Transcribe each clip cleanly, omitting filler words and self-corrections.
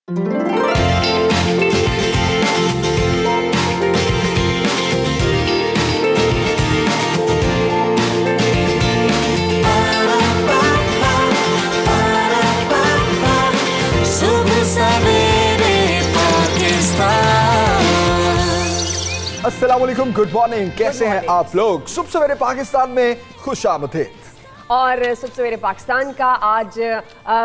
अस्सलाम वालेकुम, good morning. कैसे हैं आप लोग? सुबह सवेरे पाकिस्तान में खुशामदीद। और सुबह सवेरे पाकिस्तान का आज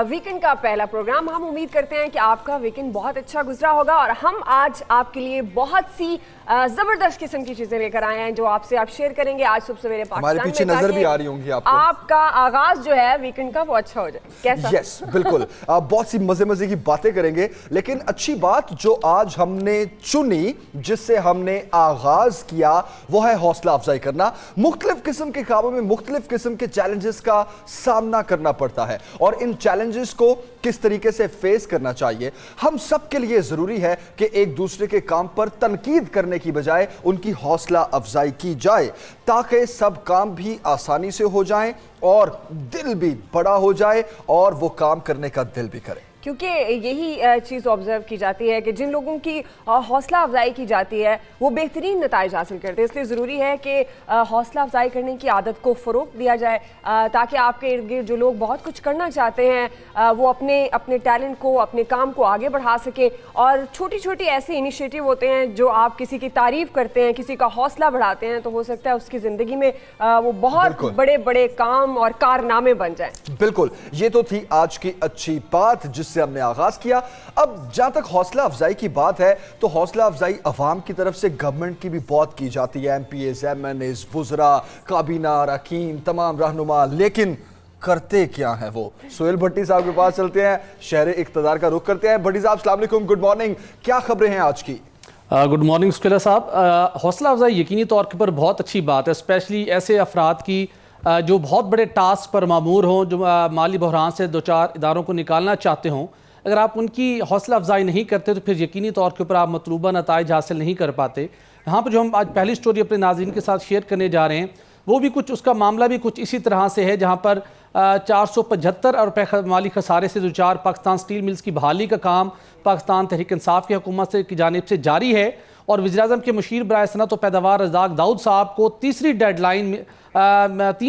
वीकेंड का पहला प्रोग्राम। हम उम्मीद करते हैं कि आपका वीकेंड बहुत अच्छा गुजरा होगा और हम आज आपके लिए बहुत सी जबरदस्त किस्म की चीजें लेकर आए हैं जो आपसे आप शेयर करेंगे आज सुबह सवेरे पाकिस्तान हमारे पीछे में, नजर भी आ रही होंगी आपको। आपका आगाज जो है वीकेंड का वो अच्छा हो जाए। कैसा? यस, बिल्कुल। बहुत सी मजे मजे की बातें करेंगे, लेकिन अच्छी बात जो आज हमने चुनी, जिससे हमने आगाज किया, वो है हौसला अफजाई करना। मुख्तलिफ किस्म के कामों में मुख्तलिफ किस्म के चैलेंजेस का सामना करना पड़ता है और इन चैलेंजेस को किस तरीके से फेस करना चाहिए, हम सब के लिए जरूरी है कि एक दूसरे के काम पर तनकीद करने की बजाय उनकी हौसला अफजाई की जाए, ताकि सब काम भी आसानी से हो जाएं और दिल भी बड़ा हो जाए और वो काम करने का दिल भी करे। क्योंकि यही चीज़ ऑब्जर्व की जाती है कि जिन लोगों की हौसला अफजाई की जाती है वो बेहतरीन नताइज हासिल करते हैं। इसलिए ज़रूरी है कि हौसला अफजाई करने की आदत को फ़रोग़ दिया जाए, ताकि आपके इर्द गिर्द जो लोग बहुत कुछ करना चाहते हैं वो अपने टैलेंट को, अपने काम को आगे बढ़ा सकें। और छोटी छोटी ऐसे इनिशिएटिव होते हैं जो आप किसी की तारीफ़ करते हैं, किसी का हौसला बढ़ाते हैं, तो हो सकता है उसकी ज़िंदगी में वो बहुत बड़े बड़े काम और कारनामे बन जाए। बिल्कुल, ये तो थी आज की अच्छी बात जिससे हमने आगाज किया। अब जहां तक हौसला अफजाई की बात है, तो हौसला अफजाई अवाम की तरफ से गवर्नमेंट की भी बहुत की जाती है, MPs, MNAs, वुज़रा, काबीना अरकान, तमाम रहनुमा, लेकिन करते क्या है वो? सोहेल भट्टी साहब के पास चलते हैं, शहर इक़्तिदार का रुख करते हैं। भट्टी साहब अस्सलाम वालेकुम, गुड मॉर्निंग। क्या खबरें हैं आज की? गुड मॉर्निंग स्कूलर साहब। हौसला अफजाई यकीनी तौर के ऊपर बहुत अच्छी बात है, स्पेशली ऐसे अफराद की जो बहुत बड़े टास्क पर मामूर हों, जो माली बहरान से दो चार इदारों को निकालना चाहते हों। अगर आप उनकी हौसला अफजाई नहीं करते तो फिर यकीनी तौर के ऊपर आप मतलूबा नताइज हासिल नहीं कर पाते। यहाँ पर जो हम आज पहली स्टोरी अपने नाज़रीन के साथ शेयर करने जा रहे हैं, वो भी कुछ उसका मामला भी कुछ इसी तरह से है, जहाँ पर 475 अरब रुपये माली खसारे से दो चार पाकिस्तान स्टील मिल्स की बहाली का काम पाकिस्तान तहरीक इंसाफ की हुकूमत की जानिब से जारी है। और वज़ीर-ए-आज़म के मुशीर बराए सनअत व पैदावार रज़ाक दाऊद साहब को तीन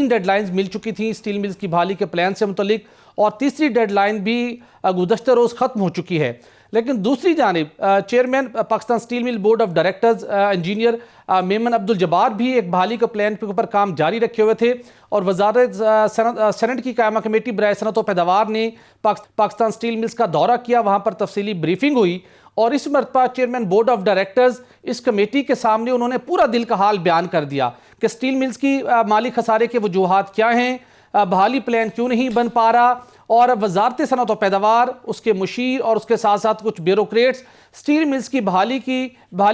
डेडलाइंस मिल चुकी थी स्टील मिल्स की बहाली के प्लान से मुतल्लिक, और तीसरी डेडलाइन भी गुज़श्ता रोज़ ख़त्म हो चुकी है। लेकिन दूसरी जानिब chairman Pakistan steel mill board of directors engineer Memon Abdul Jabbar भी एक बहाली के प्लान के ऊपर काम जारी रखे हुए थे, और वज़ारत सेनेट की कायमा कमेटी बराए सनअत व पैदावार ने पाकिस्तान स्टील मिल्स का दौरा किया, वहाँ पर तफसीली ब्रीफिंग हुई। और इस मरतबा चेयरमैन बोर्ड ऑफ डायरेक्टर्स इस कमेटी के सामने उन्होंने पूरा दिल का हाल बयान कर दिया कि स्टील मिल्स की माली खसारे के वजूहात क्या हैं, बहाली प्लान क्यों नहीं बन पा रहा, और वजारत सनअत व पैदावार, उसके मुशीर और उसके साथ साथ कुछ ब्यूरोक्रेट्स स्टील मिल्स की बहाली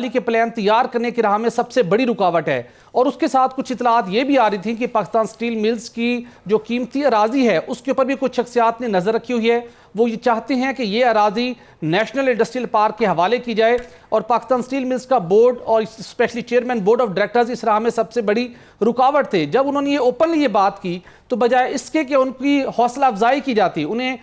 के प्लान तैयार करने की राह में सबसे बड़ी रुकावट है। और उसके साथ कुछ इतलात ये भी आ रही थी कि पाकिस्तान स्टील मिल्स की जो कीमती अराजी है उसके ऊपर भी कुछ शख्सियात ने नज़र रखी हुई है। वो ये चाहते हैं कि ये अराजी नेशनल इंडस्ट्रियल पार्क के हवाले की जाए, और पाकिस्तान स्टील मिल्स का बोर्ड और specially chairman board of directors इस राह में सबसे बड़ी रुकावट थे। जब उन्होंने ये ओपनली ये बात की तो बजाय इसके कि उनकी हौसला अफजाई की जाती, उन्हें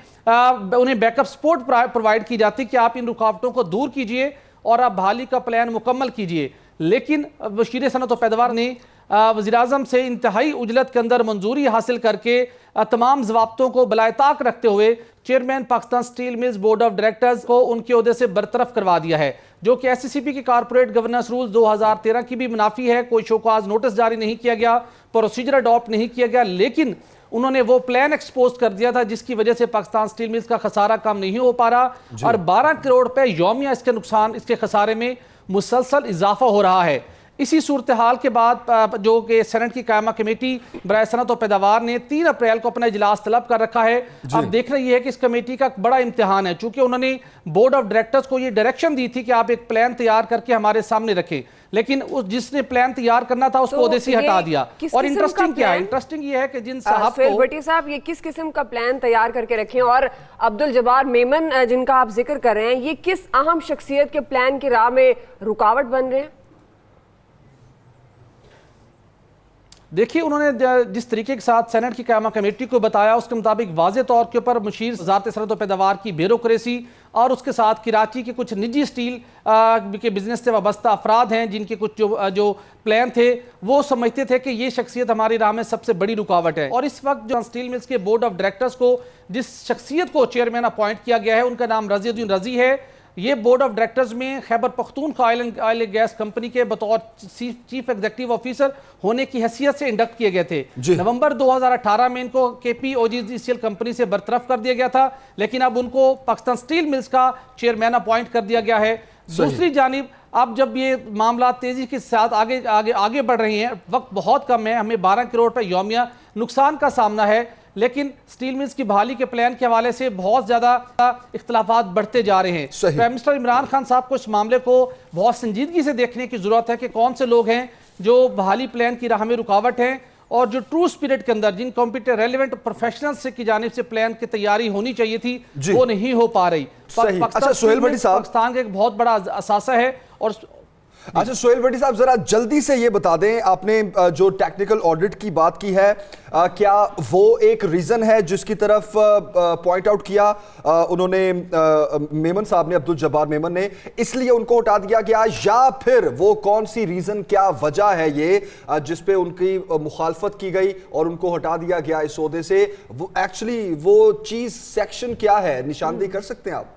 बैकअप सपोर्ट प्रोवाइड की जाती कि आप इन रुकावटों को दूर कीजिए और आप बहाली का प्लान मुकम्मल कीजिए। लेकिन वज़ीर सनअत व पैदावार ने वज़ीर-ए-आज़म से इंतहाई उजलत के अंदर मंजूरी हासिल करके तमाम ज़वाब्तों को बलाए-ताक रखते हुए chairman Pakistan steel mills board of directors को उनके ओहदे से बरतरफ करवा दिया है, जो कि SCCP की कॉर्पोरेट गवर्नेंस रूल्स 2013 की भी मुनाफी है। कोई शोकॉज नोटिस जारी नहीं किया गया, प्रोसीजर अडॉप्ट नहीं किया गया, लेकिन उन्होंने वो प्लान एक्सपोज कर दिया था जिसकी वजह से पाकिस्तान स्टील मिल्स का खसारा कम नहीं हो पा रहा, और 12 करोड़ रुपए यौमिया इसके नुकसान, इसके खसारे में मुसलसल इजाफा हो रहा है। इसी सूरत हाल के बाद जो कि सेनेट की कायमा कमेटी बराए सनअत व पैदावार ने 3 अप्रैल को अपना इजलास तलब कर रखा है। अब देख रही है कि इस कमेटी का बड़ा इम्तिहान है, चूंकि उन्होंने बोर्ड ऑफ डायरेक्टर्स को ये डायरेक्शन दी थी कि आप एक प्लान तैयार करके हमारे सामने रखें, लेकिन उस जिसने प्लान तैयार करना था उसको ओहदे से हटा दिया। और इंटरेस्टिंग क्या है, इंटरेस्टिंग ये है कि जिन साहब को भट्टी साहब ये किस किस्म का प्लान तैयार करके रखें, और अब्दुल जब्बार मेमन जिनका आप जिक्र कर रहे हैं, ये किस अहम शख्सियत के प्लान की राह में रुकावट बन रहे हैं? देखिए, उन्होंने जिस तरीके के साथ सेनेट की कायमा कमेटी को बताया उसके मुताबिक वाज़े तौर के ऊपर मुशीर वज़ारत सनअत व पैदावार की ब्यूरोक्रेसी और उसके साथ कराची के कुछ निजी स्टील के बिजनेस से वाबस्ता अफराद हैं जिनके कुछ जो प्लान थे वो समझते थे कि ये शख्सियत हमारी राह में सबसे बड़ी रुकावट है। और इस वक्त जो स्टील मिल्स के बोर्ड ऑफ डायरेक्टर्स को जिस शख्सियत को चेयरमैन अपॉइंट किया गया है उनका नाम रज़ीउद्दीन रज़ी है। ये बोर्ड ऑफ डायरेक्टर्स में Khyber Pakhtunkhwa oil and gas company के बतौर चीफ एग्जीक्यूटिव ऑफिसर होने की हैसियत से इंडक्ट किए गए थे। नवंबर 2018 में इनको KPOGCL कंपनी से बरतरफ कर दिया गया था, लेकिन अब उनको पाकिस्तान स्टील मिल्स का चेयरमैन अपॉइंट कर दिया गया है। दूसरी जानिब अब जब ये मामला तेजी के साथ आगे बढ़ रही हैं, वक्त बहुत कम है, हमें 12 करोड़ रुपए यौमिया नुकसान का सामना है, लेकिन स्टील मिल्स की बहाली के प्लान के हवाले से बहुत ज्यादा इख्तलाफात बढ़ते जा रहे हैं। प्राइम मिनिस्टर इमरान खान साहब को इस मामले को बहुत संजीदगी से देखने की जरूरत है कि कौन से लोग हैं जो बहाली प्लान की राह में रुकावट हैं और जो ट्रू स्पिरिट के अंदर जिन कॉम्पिटेंट रेलेवेंट प्रोफेशनल्स की जानिब से प्लान की तैयारी होनी चाहिए थी वो नहीं हो पा रही। सोहेल भट्टी साहब, पाकिस्तान का एक बहुत बड़ा असासा है। और अच्छा सोहेल भट्टी साहब, जरा जल्दी से ये बता दें, आपने जो टेक्निकल ऑडिट की बात की है, क्या वो एक रीजन है जिसकी तरफ पॉइंट आउट किया उन्होंने मेमन साहब ने, अब्दुल जब्बार मेमन ने, इसलिए उनको हटा दिया गया, या फिर वो कौन सी रीजन, क्या वजह है ये जिस पे उनकी मुखालफत की गई और उनको हटा दिया गया इस ओहदे से? वो एक्चुअली वो चीज सेक्शन क्या है, निशानदेही कर सकते हैं आप?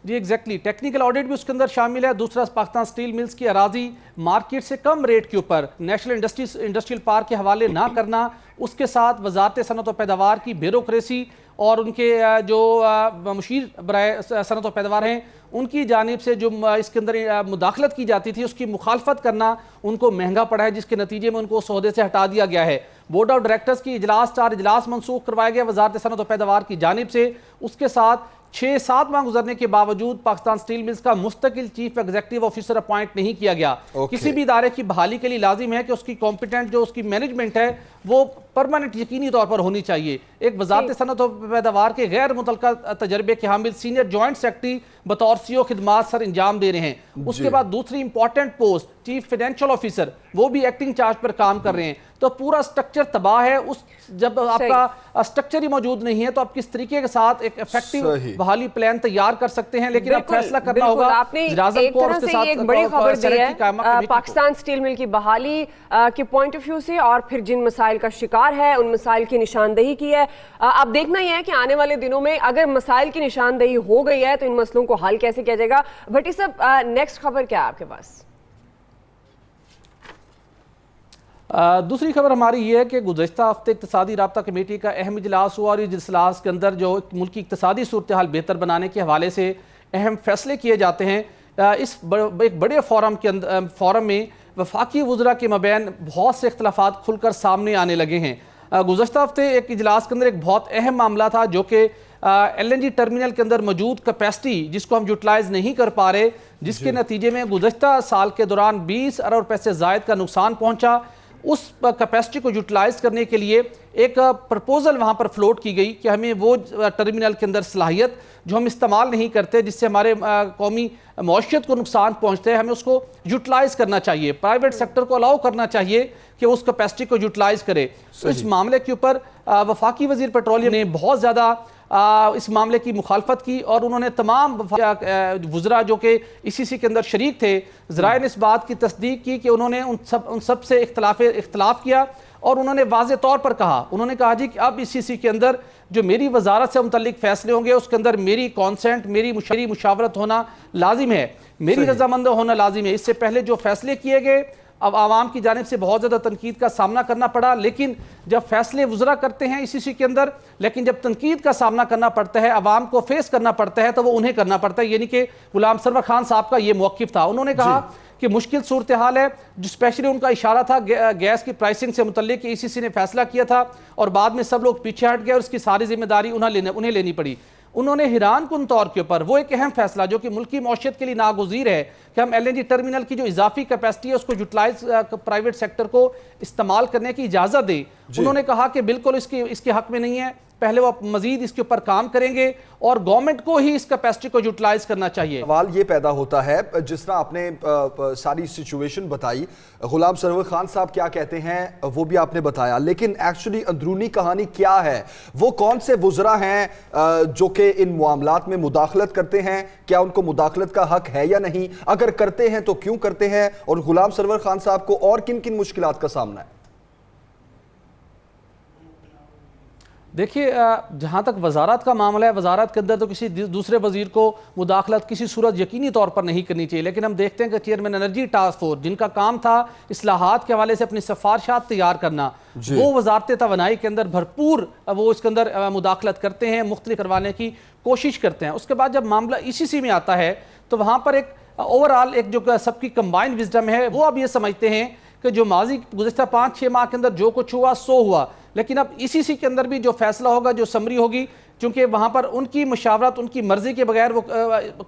जी एग्जैक्टली, टेक्निकल ऑडिट भी उसके अंदर शामिल है। दूसरा, पाकिस्तान स्टील मिल्स की अराजी मार्केट से कम रेट के ऊपर नेशनल इंडस्ट्रियल पार्क के हवाले ना करना, उसके साथ वजारत सनअत व पैदावार की ब्यूरोक्रेसी और उनके जो मुशीर बराए सनअत व पैदावार हैं उनकी जानिब से जो इसके अंदर मुदाखलत की जाती थी उसकी मुखालफत करना उनको महंगा पड़ा है, जिसके नतीजे में उनको उस ओहदे से हटा दिया गया है। बोर्ड ऑफ डायरेक्टर्स की इजलास 4 इजलास मनसूख करवाए गए वजारत सनअत व पैदावार की जानिब से। उसके साथ 6-7 माह गुजरने के बावजूद पाकिस्तान स्टील मिल्स का मुस्तकिल चीफ एग्जीक्यूटिव ऑफिसर अपॉइंट नहीं किया गया। किसी भी इदारे की बहाली के लिए लाजिम है कि उसकी कॉम्पिटेंट जो उसकी मैनेजमेंट है वो परमानेंट यकीनी तौर पर होनी चाहिए। एक वजारत सनअत व पैदावार के गैर मुतल्लका तजर्बे के हामिल सीनियर जॉइंट सेक्रेटरी बतौर CO खिदमात सर इंजाम दे रहे हैं। उसके बाद दूसरी important post chief financial officer, वो भी एक्टिंग चार्ज पर काम कर रहे हैं। तो पूरा स्ट्रक्चर तबाह है। उस जब आपका स्ट्रक्चर ही मौजूद नहीं है तो आप किस तरीके के साथ एक इफेक्टिव बहाली प्लान तैयार कर सकते हैं, लेकिन अब फैसला करना होगा। आपने एक तरह से एक बड़ी खबर दी है पाकिस्तान स्टील मिल की बहाली के पॉइंट ऑफ व्यू से, और फिर जिन मसाइल का शिकार है उन मसाइल की निशानदेही की है। अब देखना यह है कि आने वाले दिनों में अगर मसाइल की निशानदेही हो गई है तो इन मसलों को हल कैसे किया जाएगा। भट्टी साहब, नेक्स्ट खबर क्या है आपके पास? दूसरी खबर हमारी ये है कि गुज़श्ता हफ्ते इक़्तिसादी राब्ता कमेटी का अहम इजलास हुआ और इस इजलास के अंदर जो मुल्क की इक़्तिसादी सूरत हाल बेहतर बनाने के हवाले से अहम फैसले किए जाते हैं। इस एक बड़े फोरम में वफाकी वज़रा के मबैन बहुत से इख्तलाफात खुलकर सामने आने लगे हैं। गुज़श्ता हफ्ते एक इजलास के अंदर एक बहुत अहम मामला था जो कि LNG टर्मिनल के अंदर मौजूद कैपेसिटी जिसको हम यूटिलाइज नहीं कर पा रहे, जिसके नतीजे में गुज़श्ता साल के दौरान 20 अरब रुपए से ज़ायद का नुकसान पहुँचा। उस कैपेसिटी को यूटिलाइज करने के लिए एक प्रपोजल वहाँ पर फ्लोट की गई कि हमें वो टर्मिनल के अंदर सलाहियत जो हम इस्तेमाल नहीं करते, जिससे हमारे कौमी मौशियत को नुकसान पहुँचते हैं, हमें उसको यूटिलाइज करना चाहिए। प्राइवेट सेक्टर को अलाउ करना चाहिए कि उस कैपेसिटी को यूटिलाइज करे। तो इस मामले के ऊपर वफाकी वजीर पेट्रोलियम ने बहुत ज़्यादा इस मामले की मुखालफत की और उन्होंने तमाम वज़रा जो कि ICC के अंदर शरीक थे, ज़राए ने इस बात की तस्दीक की कि उन्होंने उन सब से इख्तलाफ किया और उन्होंने वाज़े तौर पर कहा, उन्होंने कहा जी कि अब ICC के अंदर जो मेरी वजारत से मुतल्लिक फैसले होंगे उसके अंदर मेरी कॉन्सेंट, मेरी मुशावरत होना लाजिम है, मेरी रजामंद होना लाजिम है। इससे पहले जो फैसले किए गए अब आवाम की जानिब से बहुत ज़्यादा तनकीद का सामना करना पड़ा, लेकिन जब फैसले वज़रा करते हैं ICC के अंदर, लेकिन जब तनकीद का सामना करना पड़ता है, आवाम को फेस करना पड़ता है, तो वो उन्हें करना पड़ता है। यानी कि गुलाम सरवर खान साहब का ये मौक़िफ़ था। उन्होंने कहा कि मुश्किल सूरत हाल है, जो स्पेशली उनका इशारा था गैस की प्राइसिंग से मुतल्लिक ICC ने फैसला किया था और बाद में सब लोग पीछे हट गए और उसकी सारी जिम्मेदारी उन्हें लेनी पड़ी। उन्होंने हैरान कुन तौर के ऊपर वो एक अहम फैसला जो कि मुल्की मौशियत के लिए नागुज़ीर है कि हम LNG टर्मिनल की जो इजाफी कैपेसिटी है उसको यूटिलाइज प्राइवेट सेक्टर को इस्तेमाल करने की इजाज़त दें। उन्होंने कहा कि बिल्कुल इसके हक में नहीं है। पहले वो मजीद इसके ऊपर काम करेंगे और गवर्नमेंट को ही इस कैपेसिटी को यूटिलाइज करना चाहिए। सवाल ये पैदा होता है, जिस तरह आपने सारी सिचुएशन बताई, गुलाम सरवर खान साहब क्या कहते हैं वो भी आपने बताया, लेकिन एक्चुअली अंदरूनी कहानी क्या है? वो कौन से वुज़रा हैं जो कि इन मामलात में मुदाखलत करते हैं? क्या उनको मुदाखलत का हक है या नहीं? अगर करते हैं तो क्यों करते हैं? और गुलाम सरवर खान साहब को और किन किन मुश्किलात का सामना है? देखिए, जहाँ तक वजारत का मामला है, वजारत के अंदर तो किसी दूसरे वजीर को मुदाखलत किसी सूरत यकीनी तौर पर नहीं करनी चाहिए, लेकिन हम देखते हैं कि चेयरमैन एनर्जी टास्क फोर्स, जिनका काम था इस्लाहात के हवाले से अपनी सिफारिशात तैयार करना, वो वजारत तवानाई के अंदर भरपूर वो इसके अंदर मुदाखलत करते हैं, मुख्तलिफ करवाने की कोशिश करते हैं। उसके बाद जब मामला ECC में आता है तो वहाँ पर एक ओवरऑल एक जो सबकी कंबाइंड विजडम है, वो अब ये समझते हैं कि जो माजी गुज़श्ता 5-6 माह के अंदर जो कुछ हुआ सो हुआ, लेकिन अब ECC के अंदर भी जो फैसला होगा, जो समरी होगी, चूंकि वहाँ पर उनकी मशावरत, उनकी मर्जी के बगैर वो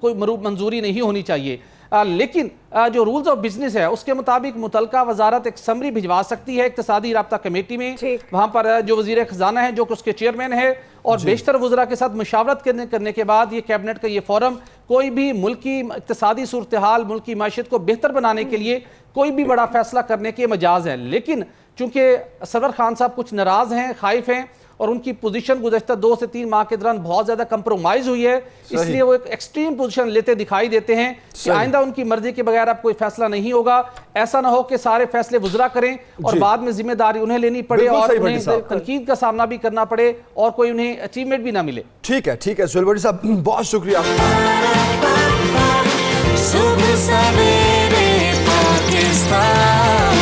कोई मंजूरी नहीं होनी चाहिए, लेकिन जो रूल्स ऑफ बिजनेस है उसके मुताबिक मुतलका वजारत एक समरी भिजवा सकती है इक्तिसादी राब्ता कमेटी में। वहाँ पर जो वजीर खजाना है जो कि उसके चेयरमैन है और बेशतर वज़रा के साथ मशावरत करने के बाद ये कैबिनेट का ये फोरम कोई भी मुल्की इक्तिसादी सूरत हाल, मुल्की माशियत को बेहतर बनाने के लिए कोई भी बड़ा फैसला करने के मजाज है। लेकिन चूंकि सरवर खान साहब कुछ नाराज हैं, खाइफ हैं और उनकी पोजीशन गुज़श्ता 2 से 3 माह के दौरान बहुत ज़्यादा कंप्रोमाइज़ हुई है, इसलिए वो एक एक्सट्रीम पोजीशन लेते दिखाई देते हैं कि आइंदा उनकी मर्जी के बगैर अब कोई फैसला नहीं होगा। ऐसा ना हो कि सारे फैसले वज़रा करें और बाद में जिम्मेदारी उन्हें लेनी पड़े और उन्हें तनकीद का सामना भी करना पड़े और कोई उन्हें अचीवमेंट भी ना मिले। ठीक है, ठीक है सुहेल भट्टी साहब, बहुत शुक्रिया। सुबह सवेरे पाकिस्तान,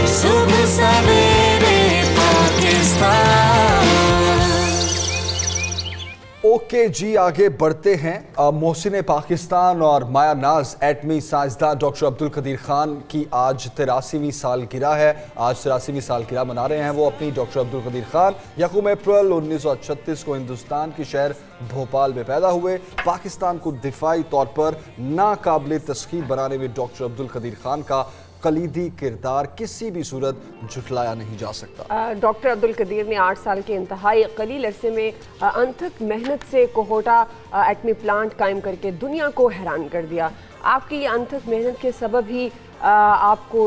सुबह सवेरे पाकिस्तान। ओके जी, आगे बढ़ते हैं। मोहसिन पाकिस्तान और माया नाज एटमी साइंसदान डॉक्टर अब्दुल कदीर खान की आज 83वीं सालगिरह है। आज 83वीं सालगिरह मना रहे हैं वो अपनी। डॉक्टर अब्दुल कदीर खान 1 अप्रैल 1936 को हिंदुस्तान के शहर भोपाल में पैदा हुए। पाकिस्तान को दिफाई तौर पर नाकाबिल तस्खीर बनाने में डॉक्टर अब्दुल कदीर खान का कलीदी किरदार किसी भी सूरत झुठलाया नहीं जा सकता। डॉक्टर अब्दुल कदीर ने 8 साल के इंतहाई कलील अरसे में अनथक मेहनत से कोहोटा एटमी प्लांट कायम करके दुनिया को हैरान कर दिया। आपकी ये अनथक मेहनत के सबब ही आपको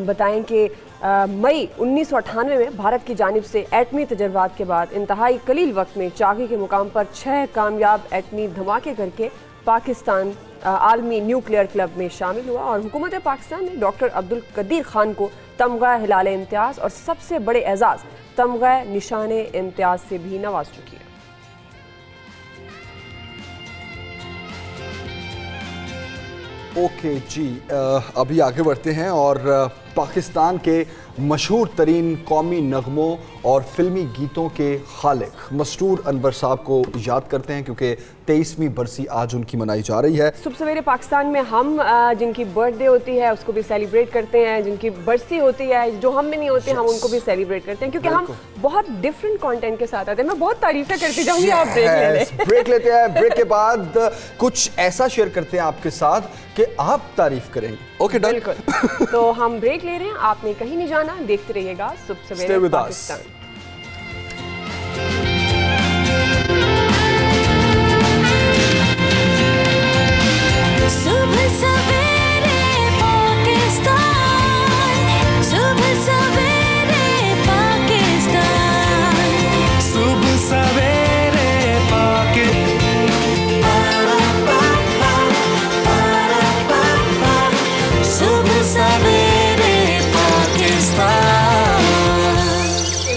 बताएं कि मई 1998 में भारत की जानिब से एटमी तजर्बात के बाद इंतहाई कलील वक्त में चाकी के मुकाम पर 6 कामयाब एटमी धमाके करके पाकिस्तान आलमी न्यूक्लियर क्लब में शामिल हुआ और हुकूमत पाकिस्तान ने डॉक्टर अब्दुल कदीर खान को तमगा हिलाल इम्तियाज़ और सबसे बड़े एजाज़ तमगा निशान इम्तियाज़ से भी नवाज चुकी है। ओके जी, अभी आगे बढ़ते हैं और पाकिस्तान के मशहूर तरीन कौमी नगमों और फिल्मी गीतों के खालिक मस्तूर अनवर साहब को याद करते हैं, क्योंकि 23वीं बरसी आज उनकी मनाई जा रही है। सुबह सवेरे पाकिस्तान में हम जिनकी बर्थडे होती है उसको भी सेलिब्रेट करते हैं, जिनकी बरसी होती है जो हम में नहीं होते हम उनको भी सेलिब्रेट करते हैं, क्योंकि हम बहुत डिफरेंट कंटेंट के साथ आते हैं। मैं बहुत तारीफें करती जाऊंगी, आप ब्रेक लेते हैं। ब्रेक के बाद कुछ ऐसा शेयर करते हैं आपके साथ कि आप तारीफ करेंगे। Okay done. तो हम ब्रेक ले रहे हैं, आपने कहीं नहीं जाना, देखते रहिएगा सुबह सवेरे पाकिस्तान। सुबह सवेरे पाकिस्तान, सुबह सवेरे पाकिस्तान, सुबह सवेरे सुबह सवेरे पाकिस्तान।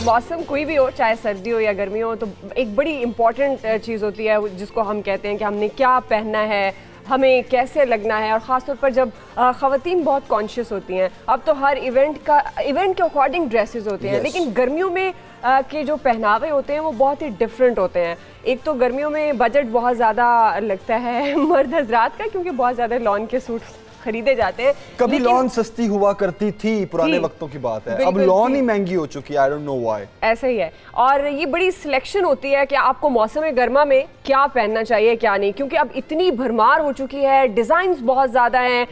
मौसम कोई भी हो, चाहे सर्दी हो या गर्मी हो, तो एक बड़ी इंपॉर्टेंट चीज़ होती है जिसको हम कहते हैं कि हमने क्या पहनना है, हमें कैसे लगना है। और ख़ासतौर पर जब ख़वातीन बहुत कॉन्शियस होती हैं, अब तो हर इवेंट के अकॉर्डिंग ड्रेसेस होते हैं, लेकिन गर्मियों में के जो पहनावे होते हैं वो बहुत ही डिफरेंट होते हैं। एक तो गर्मियों में बजट बहुत ज़्यादा लगता है मर्द हजरात का, क्योंकि बहुत ज़्यादा लॉन के सूट खरीदे जाते हैं। कभी लेकिन लॉन सस्ती हुआ करती थी, पुराने वक्तों की बात है, अब बिल्कुल लॉन थी। ही महंगी हो चुकी है, आई डोंट नो व्हाई। ऐसे ही है। और ये बड़ी सिलेक्शन होती है कि आपको मौसम गर्मा में क्या पहनना चाहिए क्या नहीं, क्योंकि अब इतनी भरमार हो चुकी है, डिज़ाइंस बहुत ज़्यादा हैं,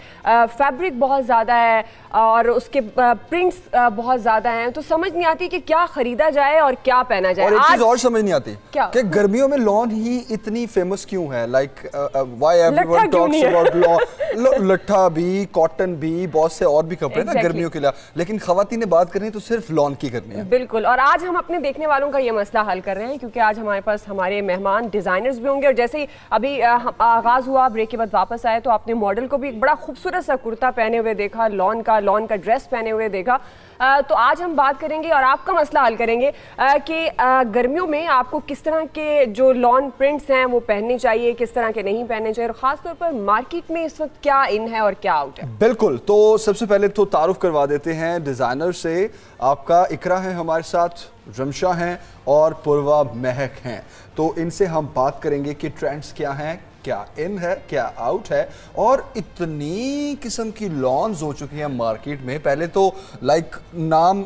फैब्रिक बहुत ज़्यादा है और उसके प्रिंट्स बहुत ज़्यादा हैं, तो समझ नहीं आती कि क्या खरीदा जाए और क्या पहना जाए। और एक चीज आज और समझ नहीं आती क्या? कि गर्मियों में लॉन ही इतनी फेमस क्यों है, लाइक व्हाई लट्ठा एवरीवन क्यों टॉक्स नहीं है? About lawn. लट्ठा भी, कॉटन भी, बहुत से और भी कपड़े ना Exactly. गर्मियों के लिए, लेकिन खवातीनें बात करनी है तो सिर्फ लॉन की करनी है। बिल्कुल। और आज हम अपने देखने वालों का ये मसला हल कर रहे हैं, क्योंकि आज हमारे पास हमारे मेहमान डिज़ाइनर्स भी होंगे। और जैसे ही अभी आगाज़ हुआ, ब्रेक के बाद वापस आए, तो आपने मॉडल को भी एक बड़ा खूबसूरत सा कुर्ता पहने हुए देखा, लॉन का ड्रेस पहने हुए देखा। तो आज हम बात करेंगे और आपका मसला हल करेंगे कि गर्मियों में आपको किस तरह के जो लॉन प्रिंट्स हैं वो पहनने चाहिए, किस तरह के नहीं पहनने चाहिए, और ख़ासतौर पर मार्केट में इस वक्त क्या इन है और क्या आउट है। बिल्कुल, तो सबसे पहले तो तारुफ करवा देते हैं डिजाइनर से। आपका इकरा है हमारे साथ, रमशा हैं और पूर्वा महक हैं, तो इनसे हम बात करेंगे कि ट्रेंड्स क्या हैं, क्या इन है, क्या आउट है। और इतनी किस्म की लॉन्स हो चुकी हैं मार्केट में, पहले तो लाइक नाम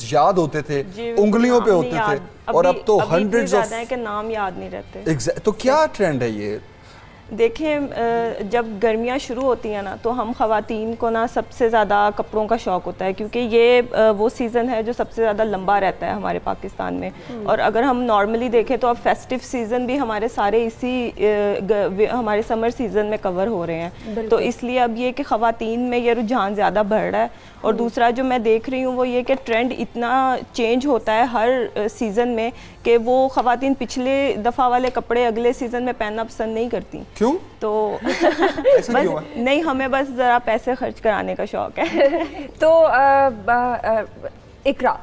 याद होते थे, उंगलियों पे होते थे, और अब तो हंड्रेड्स ऑफ है कि नाम याद नहीं रहते। तो क्या ट्रेंड है ये? देखें, जब गर्मियाँ शुरू होती हैं ना, तो हम ख़वातीन को ना सबसे ज़्यादा कपड़ों का शौक़ होता है, क्योंकि ये वो सीज़न है जो सबसे ज़्यादा लंबा रहता है हमारे पाकिस्तान में। और अगर हम नॉर्मली देखें तो अब फेस्टिव सीज़न भी हमारे सारे इसी हमारे समर सीज़न में कवर हो रहे हैं, तो इसलिए अब ये कि ख़वातीन में ये रुझान ज़्यादा बढ़ रहा है। और दूसरा जो मैं देख रही हूँ वो ये कि ट्रेंड इतना चेंज होता है हर सीज़न में कि वो ख़वातीन पिछले दफ़ा वाले कपड़े अगले सीज़न में पहनना पसंद नहीं करती। क्यों? तो ऐसा बस क्यों है? नहीं, हमें बस ज़रा पैसे खर्च कराने का शौक़ है। तो इकरा,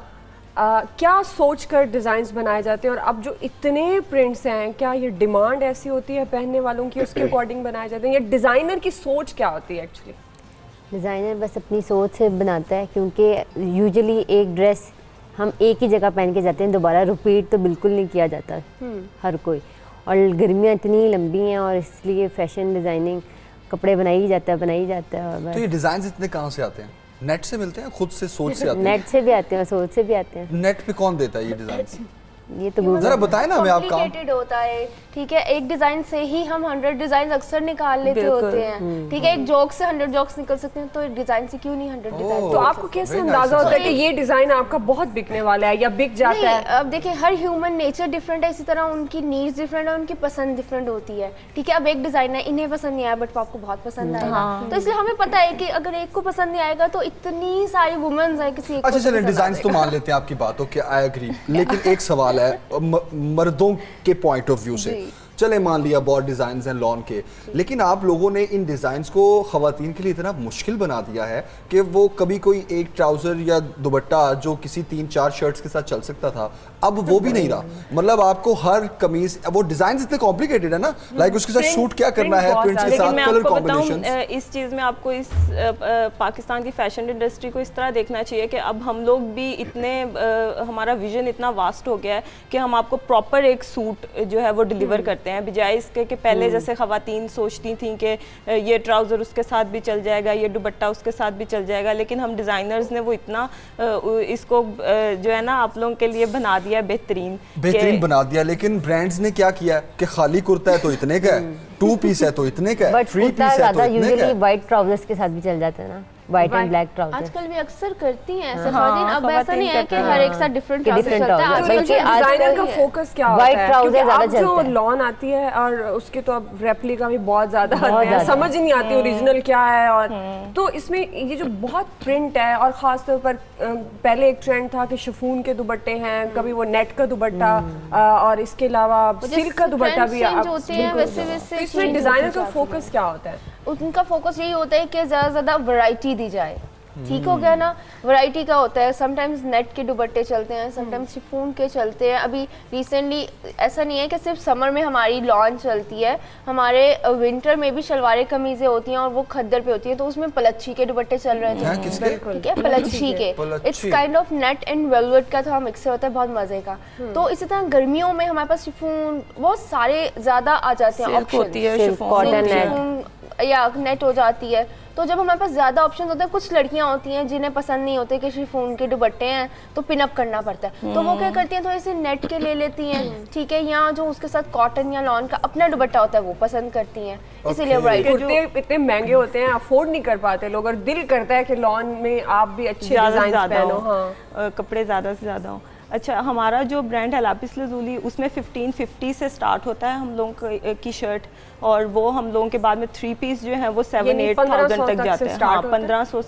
क्या सोच कर डिज़ाइंस बनाए जाते हैं, और अब जो इतने प्रिंट्स हैं, क्या ये डिमांड ऐसी होती है पहनने वालों की, उसके अकॉर्डिंग बनाए जाते हैं, या डिज़ाइनर की सोच क्या होती है एक्चुअली? डिज़ाइनर बस अपनी सोच से बनाता है, क्योंकि यूजुअली एक ड्रेस हम एक ही जगह पहन के जाते हैं, दोबारा रिपीट तो बिल्कुल नहीं किया जाता हर कोई। और गर्मियाँ इतनी लंबी हैं और इसलिए फैशन डिज़ाइनिंग कपड़े बनाई जाता है और तो बस। ये डिजाइन इतने कहाँ से आते हैं? नेट से मिलते हैं, खुद से सोच से आते हैं? नेट से भी आते हैं, सोच से भी आते हैं। नेट पे कौन देता है ये डिजाइन? ये तो जरा बताएं ना हमें आप काम। कॉम्प्लिकेटेड होता है, ठीक है। एक डिजाइन से ही हम 100 डिजाइन अक्सर निकाल लेते होते हैं, ठीक है। एक जोक से 100 जोक्स निकल सकते हैं, तो एक डिजाइन से क्यों नहीं 100 डिजाइन? तो आपको कैसे अंदाजा होता है कि ये डिज़ाइन आपका बहुत बिकने वाला है या बिक जाता है? अब देखिए, हर ह्यूमन नेचर डिफरेंट है, इसी तरह उनकी नीड्स डिफरेंट है, उनकी पसंद डिफरेंट होती है, ठीक है। अब एक डिजाइन है, इन्हें पसंद नहीं आया बट वो आपको बहुत पसंद आएगा, तो इसलिए हमें पता है कि अगर एक को पसंद नहीं आएगा तो इतनी सारी वुमेन्स है, किसी एक को अच्छा चलें, पसंद डिजाइन तो आएगा। मान लेते हैं आपकी बात, ओके, आई एग्री, लेकिन एक सवाल है मर्दों के पॉइंट ऑफ व्यू से। चले मान लिया बहुत डिजाइन्स हैं लॉन के, लेकिन आप लोगों ने इन डिजाइन्स को खवातीन के लिए इतना मुश्किल बना दिया है कि वो कभी कोई एक ट्राउजर या दुपट्टा जो किसी 3-4 शर्ट्स के साथ चल सकता था, अब वो भी नहीं रहा। मतलब आपको हर कमीज, वो डिजाइन इतने कॉम्प्लिकेटेड है ना, लाइक उसके साथ शूट क्या करना है, प्रिंट्स के लेकिन साथ मैं कलर आपको बताऊं, कॉम्बिनेशंस। इस चीज़ में आपको इस पाकिस्तान की फैशन इंडस्ट्री को इस तरह देखना चाहिए कि अब हम लोग भी इतने हमारा विजन इतना वास्ट हो गया है कि हम आपको प्रॉपर एक सूट जो है वो डिलीवर करते हैं, बजाय इसके कि पहले जैसे खवातीन सोचती थी कि ये ट्राउज़र उसके साथ भी चल जाएगा, ये दुपट्टा उसके साथ भी चल जाएगा, लेकिन हम डिज़ाइनर्स ने वो इतना इसको जो है ना आप लोगों के लिए बना दिया बेहतरीन बना दिया। लेकिन ब्रांड्स ने क्या किया कि खाली कुर्ता है तो इतने का है, 2 पीस है तो इतने का है, बट 3 कुर्ता पीस है तो ज़्यादा इतने का यूजुअली है। वाइट ट्राउजर्स के साथ भी चल जाता है ना, वाइट एंड ब्लैक ट्राउजर। आजकल भी अक्सर करती हैं ऐसे हाँ, खवातीन। अब ऐसा खवातीन नहीं है कि करते हैं। हर एक साथ डिफरेंट कि ट्राउजर different चलता है। trouser। आजकल बल्कि जो डिजाइनर डिजाइनर का फोकस क्या होता White है? trouser क्योंकि ज़्यादा अब जो चलता है। लॉन आती है और उसके तो अब रेप्लिका भी बहुत ज्यादा बहुत आते हैं, ज़्यादा। समझ ही नहीं आती ओरिजिनल क्या है। और तो इसमें ये जो बहुत प्रिंट है, और खास तौर पर पहले एक ट्रेंड था कि शिफॉन के दुपट्टे हैं, कभी वो नेट का दुपट्टा, और इसके अलावा सिल्क का दुपट्टा भी चेंज होते हैं, वैसे तो वैसे इसमें change डिजाइनर होती का जाती फोकस क्या होता है? है। उनका फोकस यही होता है कि ज़्यादा से ज़्यादा वैरायटी दी जाए, ठीक हो गया ना। वैरायटी का होता है, समटाइम्स नेट के दुपट्टे चलते हैं, समटाइम्स शिफॉन के चलते हैं। अभी रिसेंटली ऐसा नहीं है कि सिर्फ समर में हमारी लॉन चलती है, हमारे विंटर में भी शलवारें कमीज़ें होती हैं और वो खद्दर पे होती हैं, तो उसमें पलच्छी के दुपट्टे चल रहे हैं थे, किसके? ठीक है, पलच्छी के। पलच्छी। It's kind of net and velvet का थोड़ा मिक्सर होता है, बहुत मजे का। तो इसी तरह गर्मियों में हमारे पास शिफॉन बहुत सारे ज़्यादा आ जाते हैं सिल्क ऑप्शन, होती है, silk, chiffon, cotton, net. Chiffon या नेट हो जाती है। तो जब हमारे पास ज़्यादा ऑप्शन होते हैं, कुछ लड़कियां होती हैं जिन्हें पसंद नहीं होते कि शिफॉन के दुपट्टे हैं तो पिनअप करना पड़ता है, तो वो क्या करती हैं थोड़े से नेट के ले लेती हैं, ठीक है, या जो उसके साथ कॉटन या लॉन का अपना दुपट्टा होता है वो पसंद करती हैं, इसीलिए ब्राइडल कुर्ते इतने महंगे होते हैं, अफोर्ड नहीं कर पाते लोग, और दिल करता है कि लॉन में आप भी अच्छे डिजाइन पहनो। हाँ, कपड़े ज़्यादा से ज़्यादा हों। अच्छा, हमारा जो ब्रांड है लापिस लज़ूली, उसमें 1550 से स्टार्ट होता है हम लोगों की शर्ट, और वो हम लोगों के बाद में 3 पीस जो है वो 7-8,000 तक जाते हैं। हाँ, 1500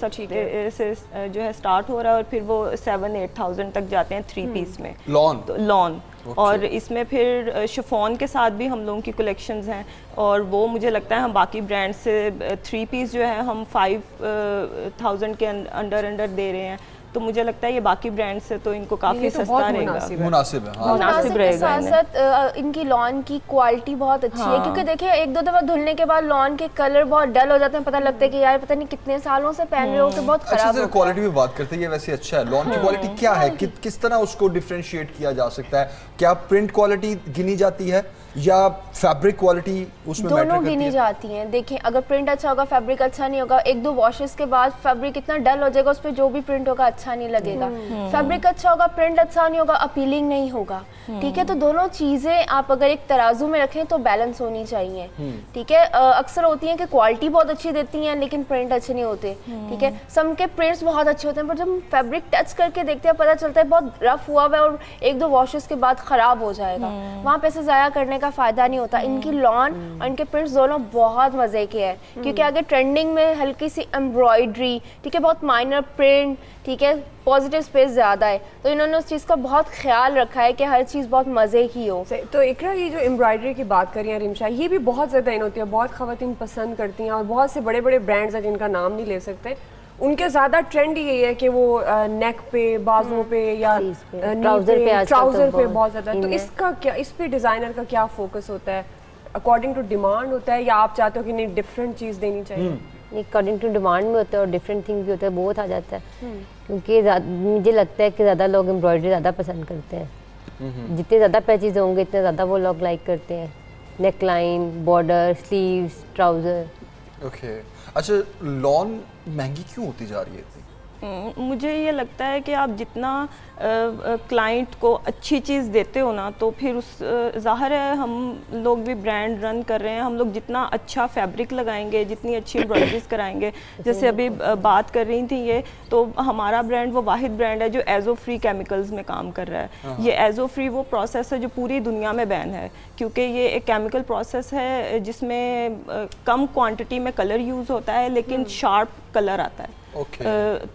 से जो है स्टार्ट हो रहा है, और फिर वो 7-8,000 तक जाते हैं 3 पीस में लॉन। और इसमें फिर शिफॉन के साथ भी हम लोगों की कलेक्शंस हैं, और वो मुझे लगता है हम बाकी ब्रांड से 3 पीस जो है हम 5,000 के अंडर दे रहे हैं, तो मुझे लगता है ये बाकी ब्रांड से तो इनको काफ़ी सस्ता रहेगा, मुनासिब है। हाँ। मुनासिब के रहेगा साथ साथ इनकी लॉन की क्वालिटी बहुत अच्छी है, क्योंकि देखिए 1-2 दफ़ा धुलने के बाद लॉन के कलर बहुत डल हो जाते हैं, पता लगता है कि यार पता नहीं कितने सालों से पहन रहे हो, कि बहुत अच्छा खराब सर, होता है। क्वालिटी भी बात करते हैं, ये वैसे अच्छा है। लॉन की क्वालिटी क्या है, किस तरह उसको डिफरेंशिएट किया जा सकता है? क्या प्रिंट क्वालिटी गिनी जाती है या फैब्रिक क्वालिटी उसमें मैटर दोनों करती गिनी है? जाती हैं। देखिए, अगर प्रिंट अच्छा होगा, फैब्रिक अच्छा नहीं होगा, 1-2 वॉशेस के बाद फैब्रिक इतना डल हो जाएगा, उस पर जो भी प्रिंट होगा अच्छा नहीं लगेगा। फैब्रिक अच्छा होगा, प्रिंट अच्छा नहीं होगा, अपीलिंग नहीं होगा, ठीक है। तो दोनों चीज़ें आप अगर एक तराजू में रखें तो बैलेंस होनी चाहिए, ठीक है। अक्सर होती हैं कि क्वालिटी बहुत अच्छी देती हैं लेकिन प्रिंट अच्छे नहीं होते, ठीक है। सम के प्रिंट्स बहुत अच्छे होते हैं, पर जब फैब्रिक टच करके देखते हैं पता चलता है बहुत रफ हुआ हुआ है और 1-2 वॉशेस के बाद ख़राब हो जाएगा, वहाँ पैसे ज़ाया करने का फ़ायदा नहीं होता। इनकी लॉन और इनके प्रिंट्स दोनों बहुत मज़े के हैं, क्योंकि आगे ट्रेंडिंग में हल्की सी एम्ब्रॉयडरी, ठीक है, बहुत माइनर प्रिंट, ठीक है, पॉजिटिव स्पेस ज़्यादा है, तो इन्होंने उस चीज़ का बहुत ख्याल रखा है कि हर चीज़ बहुत मज़े की हो। तो इकरा, ये जो एम्ब्रॉयडरी की बात करी है रिमशा, ये भी बहुत ज़्यादा इन होती है, बहुत ख़वातीन पसंद करती हैं, और बहुत से बड़े बड़े ब्रांड्स हैं जिनका नाम नहीं ले सकते, उनके ज़्यादा ट्रेंड यही है कि वो नेक पे, बाजुओं पे या ट्राउज़र पे बहुत ज़्यादा। तो इसका क्या, इस पे डिज़ाइनर का क्या फोकस होता है? अकॉर्डिंग टू डिमांड होता है, या आप चाहते हो कि नहीं डिफरेंट चीज़ देनी चाहिए? अकॉर्डिंग टू डिमांड में होता है और डिफरेंट थिंग भी होता है, बहुत आ जाता है, क्योंकि मुझे लगता है कि ज़्यादा लोग एम्ब्रॉयडरी ज़्यादा पसंद करते हैं। जितने ज़्यादा पैचेज होंगे इतने ज़्यादा वो लोग लाइक करते हैं। Neck line, border, sleeves, trouser. Okay, अच्छा, लॉन महंगी क्यों होती जा रही है इतनी? मुझे ये लगता है कि आप जितना क्लाइंट को अच्छी चीज़ देते हो ना, तो फिर उस ज़ाहिर है हम लोग भी ब्रांड रन कर रहे हैं, हम लोग जितना अच्छा फैब्रिक लगाएंगे, जितनी अच्छी एम्ब्रॉयडरीज कराएंगे, जैसे अभी बात कर रही थी ये, तो हमारा ब्रांड वो वाहिद ब्रांड है जो एजो फ्री केमिकल्स में काम कर रहा है। ये एजो फ्री वो प्रोसेस है जो पूरी दुनिया में बैन है, क्योंकि ये एक केमिकल प्रोसेस है जिसमें कम क्वांटिटी में कलर यूज़ होता है लेकिन शार्प कलर आता है।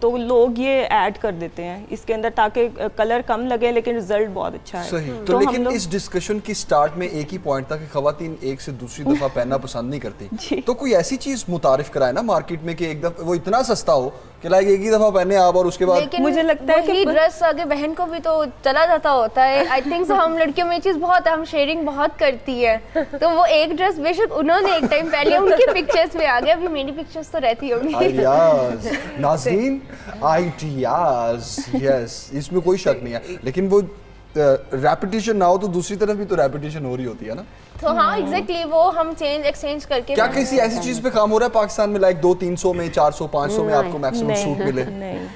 तो लोग ये ऐड कर देते हैं इसके अंदर ताकि कलर कम लगे लेकिन रिजल्ट बहुत अच्छा है। सही। तो लेकिन इस डिस्कशन की स्टार्ट में एक ही पॉइंट था कि खवातीन एक से दूसरी दफा पहनना पसंद नहीं करती, तो कोई ऐसी चीज मुतारिफ कराए ना मार्केट में कि एक दफा वो इतना सस्ता हो कि लाइक एक ही दफा पहने आप और उसके बाद। लेकिन मुझे लगता है कि ड्रेस आगे बहन को भी तो चला जाता होता है। आई थिंक सो हम लड़कियों में ये चीज बहुत है, हम शेयरिंग बहुत करती है, तो वो एक ड्रेस बेशक उन्होंने एक टाइम पहले उनकी पिक्चर्स में आ गया, अभी मेरी पिक्चर्स तो रहती होंगी। नाज़रीन, आइडियाज, यस, इसमें कोई शक नहीं है, लेकिन वो रेपिटेशन ना हो तो दूसरी तरफ भी तो रेपिटेशन हो रही होती है ना। तो हाँ एग्जैक्टली वो हम एक्सचेंज करके क्या किसी ऐसी चीज पे काम हो रहा है पाकिस्तान में लाइक 200-300 में, 400-500 में आपको मैक्सिमम सूट मिले? नहीं,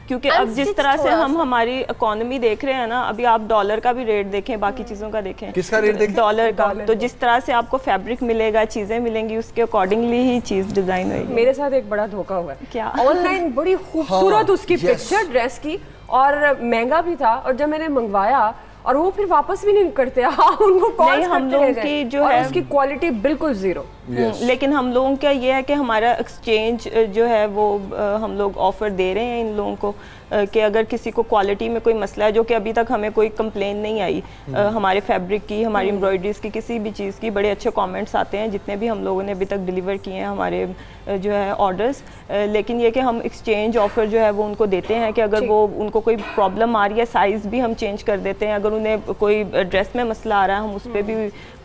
क्योंकि अब जिस तरह से हम हमारी इकोनॉमी देख रहे हैं ना, अभी आप डॉलर का भी रेट देखें, बाकी चीज़ों का देखें। किसका रेट देखें? डॉलर का। तो जिस तरह से आपको फैब्रिक मिलेगा, चीज़ें मिलेंगी, उसके अकॉर्डिंगली ही चीज़ डिज़ाइन होगी। मेरे साथ एक बड़ा धोखा हुआ है। क्या? ऑनलाइन बड़ी खूबसूरत उसकी पिक्चर ड्रेस की, और महंगा भी था, और जब मैंने मंगवाया और वो फिर वापस भी नहीं करते, उनको कॉल हम लोगों की जो है उसकी क्वालिटी बिल्कुल जीरो। लेकिन हम लोगों का ये है कि हमारा एक्सचेंज जो है वो हम लोग ऑफर दे रहे हैं इन लोगों को कि अगर किसी को क्वालिटी में कोई मसला है, जो कि अभी तक हमें कोई कंप्लेन नहीं आई हमारे फैब्रिक की, हमारी एम्ब्रॉयडरीज की, किसी भी चीज़ की, बड़े अच्छे कमेंट्स आते हैं जितने भी हम लोगों ने अभी तक डिलीवर किए हैं हमारे जो है ऑर्डर्स। लेकिन ये कि हम एक्सचेंज ऑफर जो है वो उनको देते हैं कि अगर वो उनको कोई प्रॉब्लम आ रही है, साइज़ भी हम चेंज कर देते हैं, अगर उन्हें कोई ड्रेस में मसला आ रहा है हम उस पर भी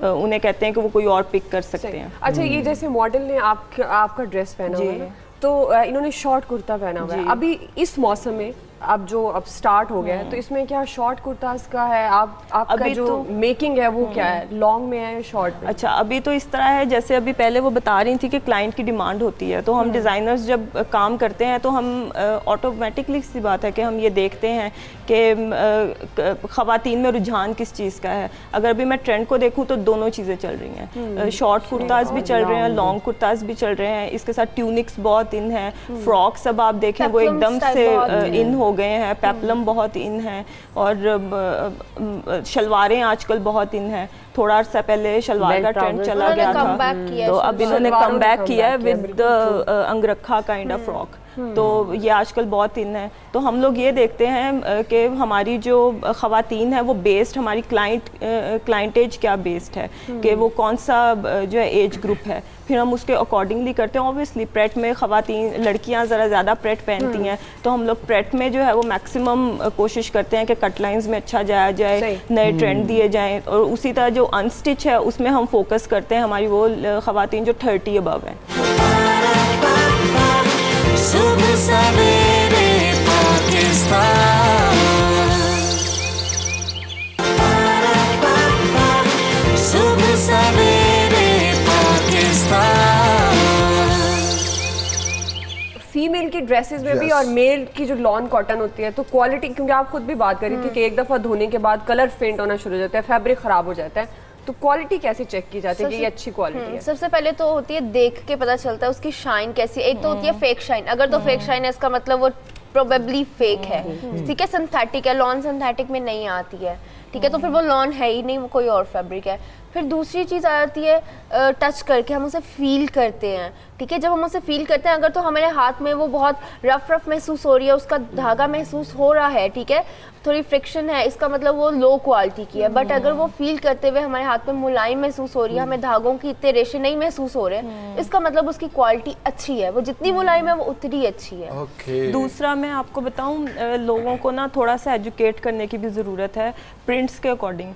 उन्हें कहते हैं कि वो कोई और पिक कर सकते हैं। अच्छा, ये जैसे मॉडल ने आपका ड्रेस पहना हुआ है, तो इन्होंने शॉर्ट कुर्ता पहना हुआ है, अभी इस मौसम में अब जो अब स्टार्ट हो गया है, तो इसमें क्या शॉर्ट कुर्ताज का है, आपका अभी जो तो- मेकिंग है वो क्या है, लॉन्ग में है शॉर्ट में? अच्छा, अभी तो इस तरह है जैसे अभी पहले वो बता रही थी कि क्लाइंट की डिमांड होती है, तो हम डिज़ाइनर्स जब काम करते हैं तो हम ऑटोमेटिकली सी बात है कि हम ये देखते हैं कि ख़वातीन में रुझान किस चीज़ का है। अगर अभी मैं ट्रेंड को देखूँ तो दोनों चीज़ें चल रही हैं, शॉर्ट कुर्ताज भी चल रहे हैं, लॉन्ग कुर्ताज भी चल रहे हैं, इसके साथ ट्यूनिक्स बहुत इन है, फ्रॉक्स अब आप देखें वो पेप्लम एकदम स्टाइल से बहुत इन हो गए हैं, पेप्लम बहुत इन है, और शलवारें आजकल बहुत इन है। थोड़ा अर्सा पहले शलवार Belt का ट्रेंड trousers चला उन्होंने गया था, comeback किया है तो अब इन्होंने शलवारों कम ने बैक comeback किया है किया, विद अंगरखा काइंड ऑफ फ्रॉक। तो ये आजकल बहुत इन है। तो हम लोग ये देखते हैं कि हमारी जो ख़वातीन है वो बेस्ड, हमारी क्लाइंटेज क्या बेस्ड है, कि वो कौन सा जो है एज ग्रुप है, फिर हम उसके अकॉर्डिंगली करते हैं। ऑब्वियसली प्रेट में ख़वातीन लड़कियां ज़रा ज़्यादा प्रेट पहनती हैं, तो हम लोग प्रेट में जो है वो मैक्सिमम कोशिश करते हैं कि कट लाइंस में अच्छा जाया जाए, सही। नए ट्रेंड दिए जाएँ। और उसी तरह जो अनस्टिच है उसमें हम फोकस करते हैं हमारी वो ख़वातीन जो 30 अबव हैं। सुबह सवेरे पाकिस्तान, सुबह सवेरे पाकिस्तान। फीमेल की ड्रेसेस में भी Yes. और मेल की जो लॉन कॉटन होती है, तो क्वालिटी, क्योंकि आप खुद भी बात कर रही थी कि एक दफ़ा धोने के बाद कलर फेंट होना शुरू हो जाता है, फैब्रिक ख़राब हो जाता है, तो क्वालिटी कैसे चेक की जाती है कि ये अच्छी क्वालिटी है? सबसे पहले तो होती है देख के पता चलता है उसकी शाइन कैसी है। एक तो होती है फेक शाइन, अगर तो फेक शाइन है इसका मतलब वो प्रोबेबली फेक है, ठीक है, सिंथेटिक है, लॉन सिंथेटिक में नहीं आती है, ठीक है, तो फिर वो लॉन है ही नहीं, वो कोई और फैब्रिक है। फिर दूसरी चीज़ आ जाती है टच करके हम उसे फील करते हैं, ठीक है, जब हम उसे फील करते हैं अगर तो हमारे हाथ में वो बहुत रफ महसूस हो रही है, उसका धागा महसूस हो रहा है, ठीक है, थोड़ी फ्रिक्शन है, इसका मतलब वो लो क्वालिटी की है। बट अगर वो फील करते हुए हमारे हाथ में मुलायम महसूस हो रही है, हमें धागों की इतने रेशे नहीं महसूस हो रहे, इसका मतलब उसकी क्वालिटी अच्छी है, वो जितनी मुलायम है वो उतनी अच्छी है। ओके। दूसरा मैं आपको बताऊं, लोगों को ना थोड़ा सा एजुकेट करने की भी ज़रूरत है प्रिंट्स के अकॉर्डिंग।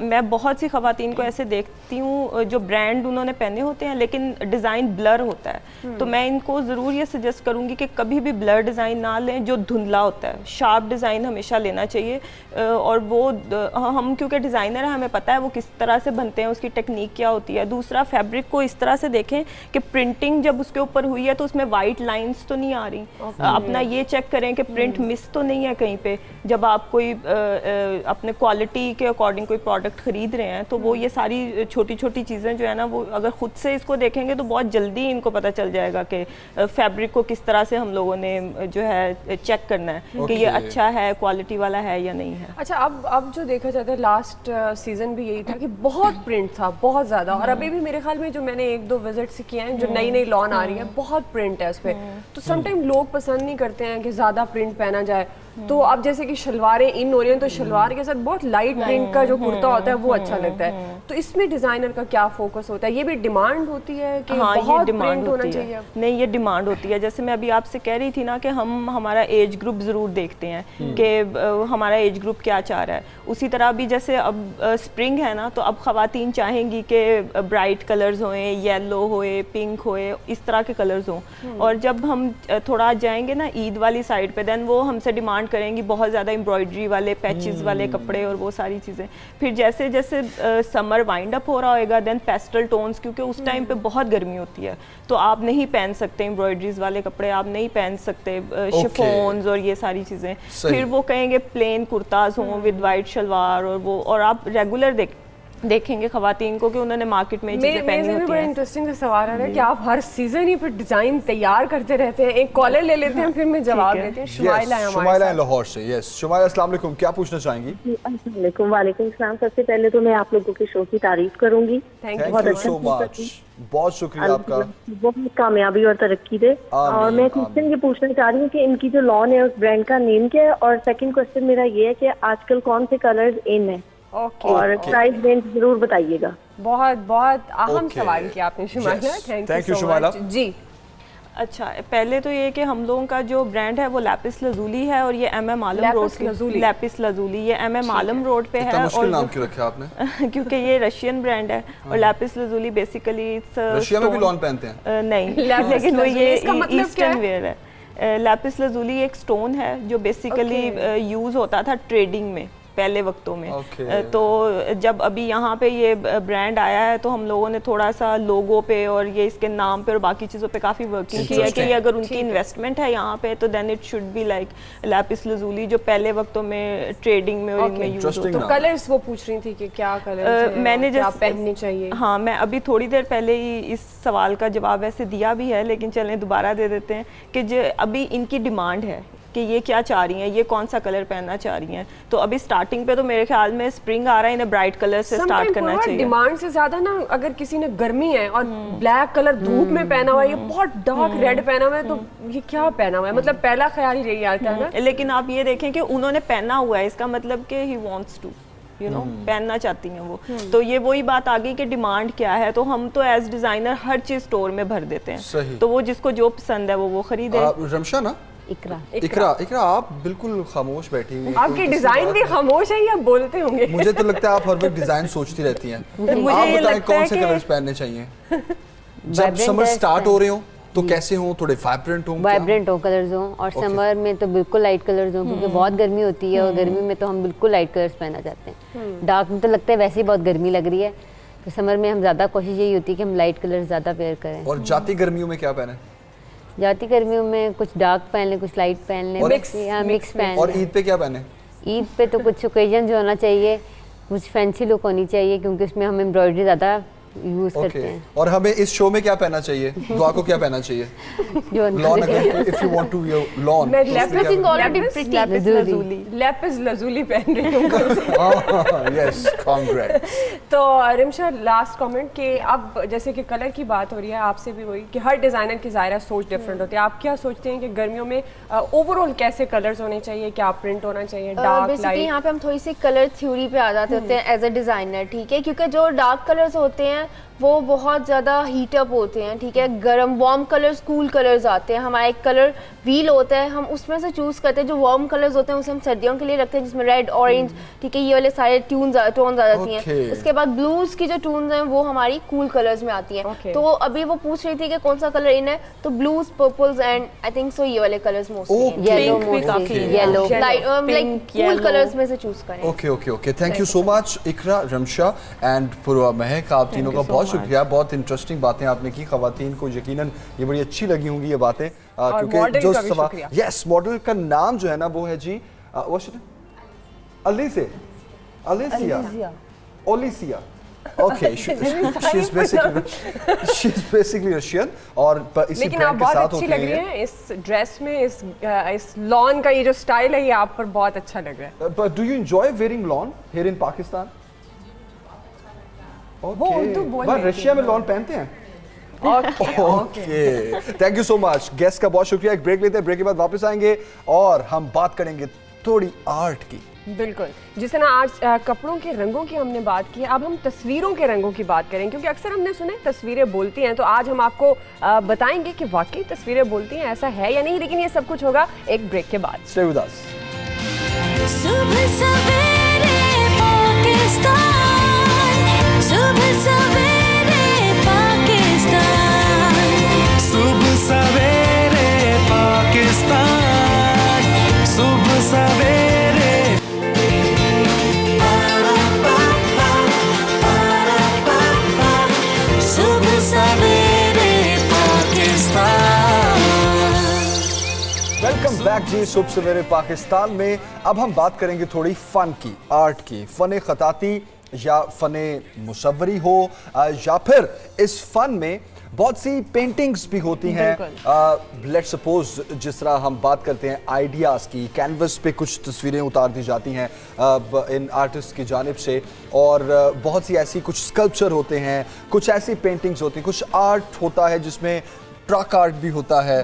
मैं बहुत सी ख़वातीन को ऐसे देखती हूँ जो ब्रांड उन्होंने पहने होते हैं लेकिन डिज़ाइन ब्लर होता है, तो मैं इनको ज़रूर ये सजेस्ट करूँगी कि कभी भी ब्लर डिज़ाइन ना लें जो धुंधला होता है, शार्प डिज़ाइन हमेशा लेना चाहिए। और वो हम क्योंकि डिज़ाइनर हैं, हमें पता है वो किस तरह से बनते हैं, उसकी टेक्निक क्या होती है। दूसरा, फैब्रिक को इस तरह से देखें कि प्रिंटिंग जब उसके ऊपर हुई है तो उसमें वाइट लाइंस तो नहीं आ रही, अपना ये चेक करें कि प्रिंट मिस तो नहीं है कहीं पे। जब आप कोई अपने क्वालिटी के अकॉर्डिंग कोई प्रोडक्ट खरीद रहे हैं तो वो ये सारी छोटी छोटी चीज़ें जो है ना, वो अगर खुद से इसको देखेंगे तो बहुत जल्दी इनको पता चल जाएगा कि फैब्रिक को किस तरह से हम लोगों ने जो है चेक करना है कि ये अच्छा है, क्वालिटी वाला है या नहीं है। अच्छा, अब जो देखा जाता है, लास्ट सीजन भी यही था कि बहुत प्रिंट था, बहुत ज़्यादा, और अभी भी मेरे ख्याल में जो मैंने 1-2 विजिट्स किए हैं, जो नई नई लॉन आ रही है, बहुत प्रिंट है उस पर। तो समटाइम लोग पसंद नहीं करते हैं कि ज़्यादा प्रिंट पहना जाए, तो अब जैसे कि शलवारें इन हो रही हैं, तो शलवार के साथ बहुत लाइट प्रिंट का जो कुर्ता होता है वो अच्छा लगता है। तो इसमें डिजाइनर का क्या फोकस होता है? ये भी डिमांड होती है कि हाँ, बहुत ये डिमांड प्रिंट होना होती चाहिए? है। नहीं, ये डिमांड होती है। जैसे मैं अभी आपसे कह रही थी ना कि हम हमारा एज ग्रुप ज़रूर देखते हैं कि हमारा एज ग्रुप क्या चाह रहा है। उसी तरह भी जैसे अब स्प्रिंग है ना, तो अब ख़वातीन चाहेंगी कि ब्राइट कलर्स होएं, येलो होए, पिंक होए, इस तरह के कलर्स हों। और जब हम थोड़ा जाएंगे ना ईद वाली साइड पे, देन वो हमसे डिमांड करेंगी बहुत ज़्यादा एम्ब्रॉयडरी वाले, पैचेस वाले कपड़े और वो सारी चीज़ें। फिर जैसे जैसे समर वाइंड अप हो रहा होएगा, देन पेस्टल टोन्स, क्योंकि उस टाइम पे बहुत गर्मी होती है, तो आप नहीं पहन सकते एम्ब्रॉयडरीज वाले कपड़े, आप नहीं पहन सकते शिफॉन्स और ये सारी चीज़ें। फिर वो कहेंगे प्लेन कुर्ताज हों विद वाइट शलवार, और वो, और आप रेगुलर देखेंगे ख़वातीन को कि उन्होंने मार्केट में चीज़ें पहनी होती बड़ा हैं। इंटरेस्टिंग सा सवाल है कि आप हर सीजन ही फिर डिजाइन तैयार करते रहते हैं। एक कॉलर ले लेते हैं, फिर मैं जवाब देती हूँ। शुमाइला है हमारे शुमाइला साथ। लाहौर से। यस शुमाइला, अस्सलाम वालेकुम, क्या पूछना चाहेंगी? अस्सलाम वालेकुम सलाम। सबसे पहले तो मैं आप लोगों के शो की तारीफ करूंगी। Thank thank you you so much, बहुत शुक्रिया आपका। बहुत कामयाबी और तरक्की दे। और मैं क्वेश्चन ये पूछना चाह रही हूँ कि इनकी जो लॉन है उस ब्रांड का नेम क्या है, और सेकंड क्वेश्चन मेरा ये है कि आजकल कौन से कलर्स इन है, ओके, और प्राइस रेंज जरूर बताइएगा। बहुत बहुत अहम Okay. सवाल किया आपने Shumaila. Yes. Thank Thank you you, so Shumaila. Much जी। अच्छा, पहले तो ये कि हम लोगों का जो ब्रांड है वो लैपिस लजूली है, और ये MM Alam road lapis lazuli. Lapis lazuli ये MM आलम रोड पे इतना है। मुश्किल और नाम क्यों रखा आपने? क्योंकि ये रशियन ब्रांड है, और लैपिस लजूली बेसिकली रशिया में भी लॉन पहनते हैं? नहीं, लैपिस लेकिन वो लजूली, ये इसका मतलब क्या ईस्टर्न है? वेयर है। लैपिस lazuli एक स्टोन है जो बेसिकली यूज़ होता था ट्रेडिंग में पहले वक्तों में। तो जब अभी यहाँ पे ये ब्रांड आया है तो हम लोगों ने थोड़ा सा लोगो पे और ये इसके नाम पे और बाकी चीज़ों पे काफ़ी वर्किंग की है कि ये अगर उनकी इन्वेस्टमेंट है यहाँ पे तो then it should be like lapis lazuli जो पहले वक्तों में ट्रेडिंग में और इनमें यूज होता है। तो कलर्स वो पूछ रही थी कि क्या कलर्स मैंने क्या जैसे पहनने चाहिए। हाँ, मैं अभी थोड़ी देर पहले ही इस सवाल का जवाब वैसे दिया भी है, लेकिन चलें दोबारा दे देते हैं कि जो अभी इनकी डिमांड है कि ये क्या चाह रही हैं, ये कौन सा कलर पहनना चाह रही हैं। तो अभी स्टार्टिंग पे तो मेरे ख्याल में स्प्रिंग आ रहा है, इन्हें ब्राइट कलर से स्टार्ट करना चाहिए। डिमांड से ज्यादा ना, अगर किसी ने गर्मी है और ब्लैक कलर धूप में पहना हुआ है, ये बहुत डार्क रेड पहना हुआ है, तो ये क्या पहना हुआ है, मतलब पहला ख्याल यही आता है ना। लेकिन आप ये देखें कि उन्होंने पहना हुआ है, इसका मतलब कि ही वांट्स टू पहनना चाहती हैं वो। तो ये वही बात आ गई कि डिमांड क्या है, तो हम तो एज डिजाइनर हर चीज स्टोर में भर देते हैं। तो वो जिसको जो पसंद है वो खरीदे। रमशा ना, इकरा आप बिल्कुल खामोश बैठी हुई हैं। आपके डिजाइन भी खामोश है या बोलते होंगे? मुझे तो लगता है आप हर वक्त डिजाइन सोचती रहती हैं। आप बताएं कौन से कलर्स पहनने चाहिए जब समर स्टार्ट हो रहे हो, तो कैसे हो? थोड़े वाइब्रेंट हो कलर्स हो, और समर में तो बिल्कुल लाइट कलर्स हो, क्योंकि बहुत गर्मी होती है और गर्मी में तो हम बिल्कुल लाइट कलर्स पहनना चाहते हैं। डार्क में तो लगता है वैसे ही बहुत गर्मी लग रही है, तो समर में हम ज़्यादा कोशिश यही होती है कि हम लाइट कलर्स ज़्यादा वेयर करें। और जाती गर्मियों में क्या पहने? जाती गर्मियों में कुछ डार्क पहन लें, कुछ लाइट पहन लें, मिक्स पहन। और ईद पे क्या पहने? ईद पे तो कुछ ओकेजन जो होना चाहिए, कुछ फैंसी लुक होनी चाहिए, क्योंकि उसमें हम एम्ब्रॉयडरी ज़्यादा यूज करते हैं। और हमें इस शो में क्या पहनना चाहिए? दुआ को क्या पहनना चाहिए? लॉन, अगर if you want to wear lawn, lapis lazuli पहन रही हूँ। Yes, congrats. तो रिमशा, लास्ट कमेंट कि अब जैसे कि कलर की बात हो रही है, आपसे भी वही कि हर डिजाइनर की ज़ाहिर सोच डिफरेंट होती है। आप क्या सोचते हैं कि गर्मियों में ओवरऑल कैसे कलर्स होने चाहिए, क्या प्रिंट होना चाहिए, डार्क लाइट? यहाँ पे हम थोड़ी सी कलर थ्योरी पे आ जाते होते हैं एज ए डिजाइनर, ठीक है, क्योंकि जो डार्क कलर्स होते हैं वो बहुत ज़्यादा हीट अप होते हैं, ठीक है। गर्म वार्म कलर्स, कूल कलर्स आते हैं। हमारा एक कलर व्हील होता है, हम उसमें से चूज़ करते हैं। जो वार्म कलर्स होते हैं उसे हम सर्दियों के लिए रखते हैं, जिसमें रेड, ऑरेंज, ठीक है, ये वाले सारे टोन्स आ जाती हैं। उसके बाद ब्लूज की जो टोन्स हैं वो हमारी कूल कलर्स में आती हैं। तो अभी वो पूछ रही थी कि कौन सा कलर इन है, तो blues, purples and I think so ये वाले colours mostly, yellow, like cool colours में से चूज करें। Okay, thank you so much Iqra, Ramsha and Purva Mahak, आप तीनों का बहुत शुक्रिया। बहुत इंटरेस्टिंग बातें आपने की। खवातीन को यकीनन ये बड़ी अच्छी लगी होंगी ये बातें, क्योंकि जो सवाल, यस, मॉडल का नाम जो है ना वो है जी ओलिसिया। Okay, she's basically Russian और इसी ब्रांड के साथ होती है। लेकिन आप बहुत अच्छी लग रही हैं इस ड्रेस में, इस लॉन का ये जो स्टाइल है ये आप पर बहुत अच्छा लग रहा है। But do you enjoy wearing lawn here in Pakistan? Okay, Russia में लॉन पहनते हैं? Okay, thank you so much. Guest का बहुत शुक्रिया। एक ब्रेक लेते हैं, ब्रेक के बाद वापस आएंगे और हम बात करेंगे थोड़ी आर्ट की। बिल्कुल, जिस तरह आज कपड़ों के रंगों की हमने बात की, अब हम तस्वीरों के रंगों की बात करें, क्योंकि अक्सर हमने सुना है तस्वीरें बोलती हैं। तो आज हम आपको बताएंगे कि वाकई तस्वीरें बोलती हैं, ऐसा है या नहीं। लेकिन ये सब कुछ होगा एक ब्रेक के बाद। Stay with us. सुबह सवेरे पाकिस्तान, सुबह सवेरे पाकिस्तान, सुबह सवेरे पाकिस्तान, सुबह सवेरे। सुबह सवेरे पाकिस्तान। वेलकम बैक जी, सुबह सवेरे पाकिस्तान में अब हम बात करेंगे थोड़ी फन की, आर्ट की। फन खताती या फन मुसव्वरी हो, या फिर इस फन में बहुत सी पेंटिंग्स भी होती हैं। लेट्स सपोज जिस तरह हम बात करते हैं आइडियाज़ की, कैनवस पे कुछ तस्वीरें उतार दी जाती हैं इन आर्टिस्ट की जानिब से, और बहुत सी ऐसी कुछ स्कल्पचर होते हैं, कुछ ऐसी पेंटिंग्स होती हैं, कुछ आर्ट होता है जिसमें ट्रक आर्ट भी होता है।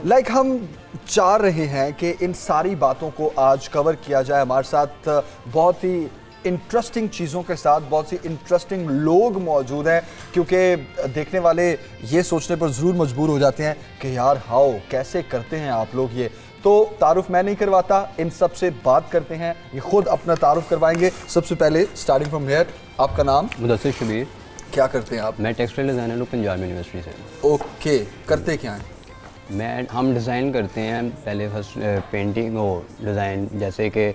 लाइक हम चाह रहे हैं कि इन सारी बातों को आज कवर किया जाए। हमारे साथ बहुत ही इंटरेस्टिंग चीज़ों के साथ बहुत सी इंटरेस्टिंग लोग मौजूद हैं, क्योंकि देखने वाले ये सोचने पर ज़रूर मजबूर हो जाते हैं कि यार हाउ कैसे करते हैं आप लोग ये। तो तारुफ मैं नहीं करवाता, इन सब से बात करते हैं, ये खुद अपना तारुफ करवाएंगे। सबसे पहले स्टार्टिंग फ्रॉम हियर, आपका नाम? मुदस्सिर शबीर। क्या करते हैं आप? मैं टेक्सटाइल डिज़ाइनर हूँ पंजाब यूनिवर्सिटी से। ओके, करते क्या हैं? हम डिज़ाइन करते हैं पहले फर्स्ट पेंटिंग वो डिज़ाइन, जैसे कि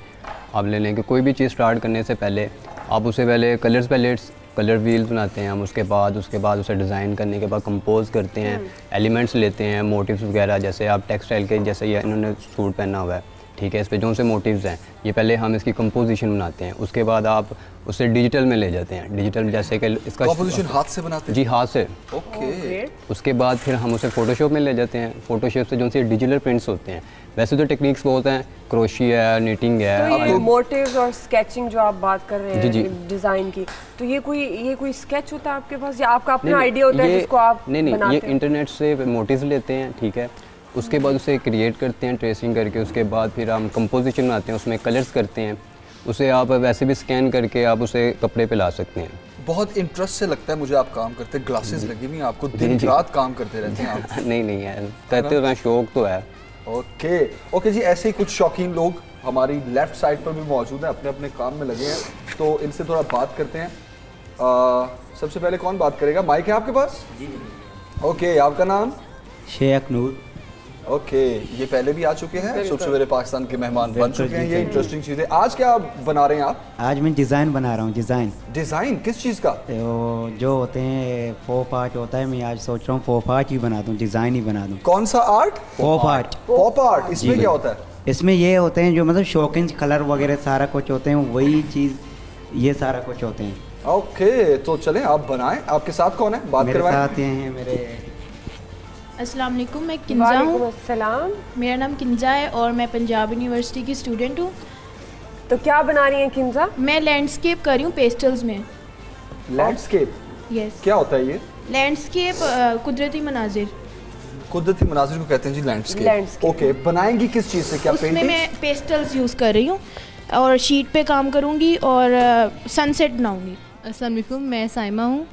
आप ले लें कि कोई भी चीज़ स्टार्ट करने से पहले आप उसे पहले कलर्स पैलेट्स कलर व्हील्स बनाते हैं हम, उसके बाद उसे डिज़ाइन करने के बाद कंपोज करते हैं, एलिमेंट्स लेते हैं, मोटिव्स वगैरह, जैसे आप टेक्सटाइल के जैसे ये इन्होंने सूट पहना हुआ है, ठीक है, इस पे जो से मोटिव्स हैं ये पहले हम इसकी कंपोजिशन बनाते हैं, उसके बाद आप उसे डिजिटल में ले जाते हैं। डिजिटल जैसे कि इसका कंपोजिशन हाथ से बनाते हैं? जी हाथ से। ओके। उसके बाद फिर हम उसे फ़ोटोशॉप में ले जाते हैं, फ़ोटोशॉप से जो से डिजिटल प्रिंट्स होते हैं। वैसे तो टेक्निक्स बहुत हैं, क्रोशी है, नीटिंग है। तो ये मोटिव्स और स्केचिंग जो आप बात कर रहे हैं जी। डिज़ाइन की, तो ये कोई स्केच होता है आपके पास या आपका अपना आइडिया होता है जिसको आप नहीं बनाते ये हैं? इंटरनेट से मोटिव्स लेते हैं, ठीक है, उसके बाद उसे क्रिएट करते हैं ट्रेसिंग करके, उसके बाद फिर हम कंपोजिशन बनाते हैं, उसमें कलर्स करते हैं, उसे आप वैसे भी स्कैन करके आप उसे कपड़े पे ला सकते हैं। बहुत इंटरेस्ट से लगता है मुझे आप काम करते हैं, ग्लासेस लगी हुई हैं आपको, दिन रात काम करते रहते हैं आप। नहीं यार, करते हो शौक तो है। ओके जी, ऐसे ही कुछ शौकीन लोग हमारी लेफ्ट साइड पर भी मौजूद हैं, अपने अपने काम में लगे हैं, तो इनसे थोड़ा बात करते हैं। सबसे पहले कौन बात करेगा? माइक है आपके पास? जी। ओके, आपका नाम? शेख नूर। ओके, ये पहले भी आ चुके हैं, सुबह सवेरे पाकिस्तान के मेहमान बन चुके हैं, ये इंटरेस्टिंग चीज़ है। आज क्या बना रहे हैं आप? आज मैं डिज़ाइन बना रहा हूँ। डिज़ाइन किस चीज़ का? तो जो होते हैं पॉप आर्ट होता है, मैं आज सोच रहा हूँ पॉप आर्ट ही बना दूँ, डिज़ाइन ही बना दूँ। कौन सा art? Pop art. Pop art, इसमें क्या होता है? इसमें ये होते हैं जो मतलब शौकीन कलर वगैरह सारा कुछ होते हैं, वही चीज़ ये सारा कुछ होते हैं। ओके, तो चलें आप बनाएं। आपके साथ कौन है? बात मेरे करवाएं। साथ ये हैं मेरे। अस्सलाम वालेकुम, मैं किंजा हूँ। मेरा नाम किंजा है और मैं पंजाब यूनिवर्सिटी की स्टूडेंट हूँ। तो क्या बना रही हैं किंजा? मैं लैंडस्केप कर रही हूँ पेस्टल्स में। लैंडस्केप? यस। क्या होता है ये? लैंडस्केप कुदरती मनाजिर। कुदरती मनाजिर को कहते हैं जी लैंडस्केप। ओके, बनाएंगी किस चीज़ से? क्या उसमें पेंटिंग? मैं पेस्टल्स यूज़ कर रही हूँ और शीट पे काम करूँगी और सनसेट बनाऊँगी। अस्सलाम वालेकुम, मैं साइमा हूँ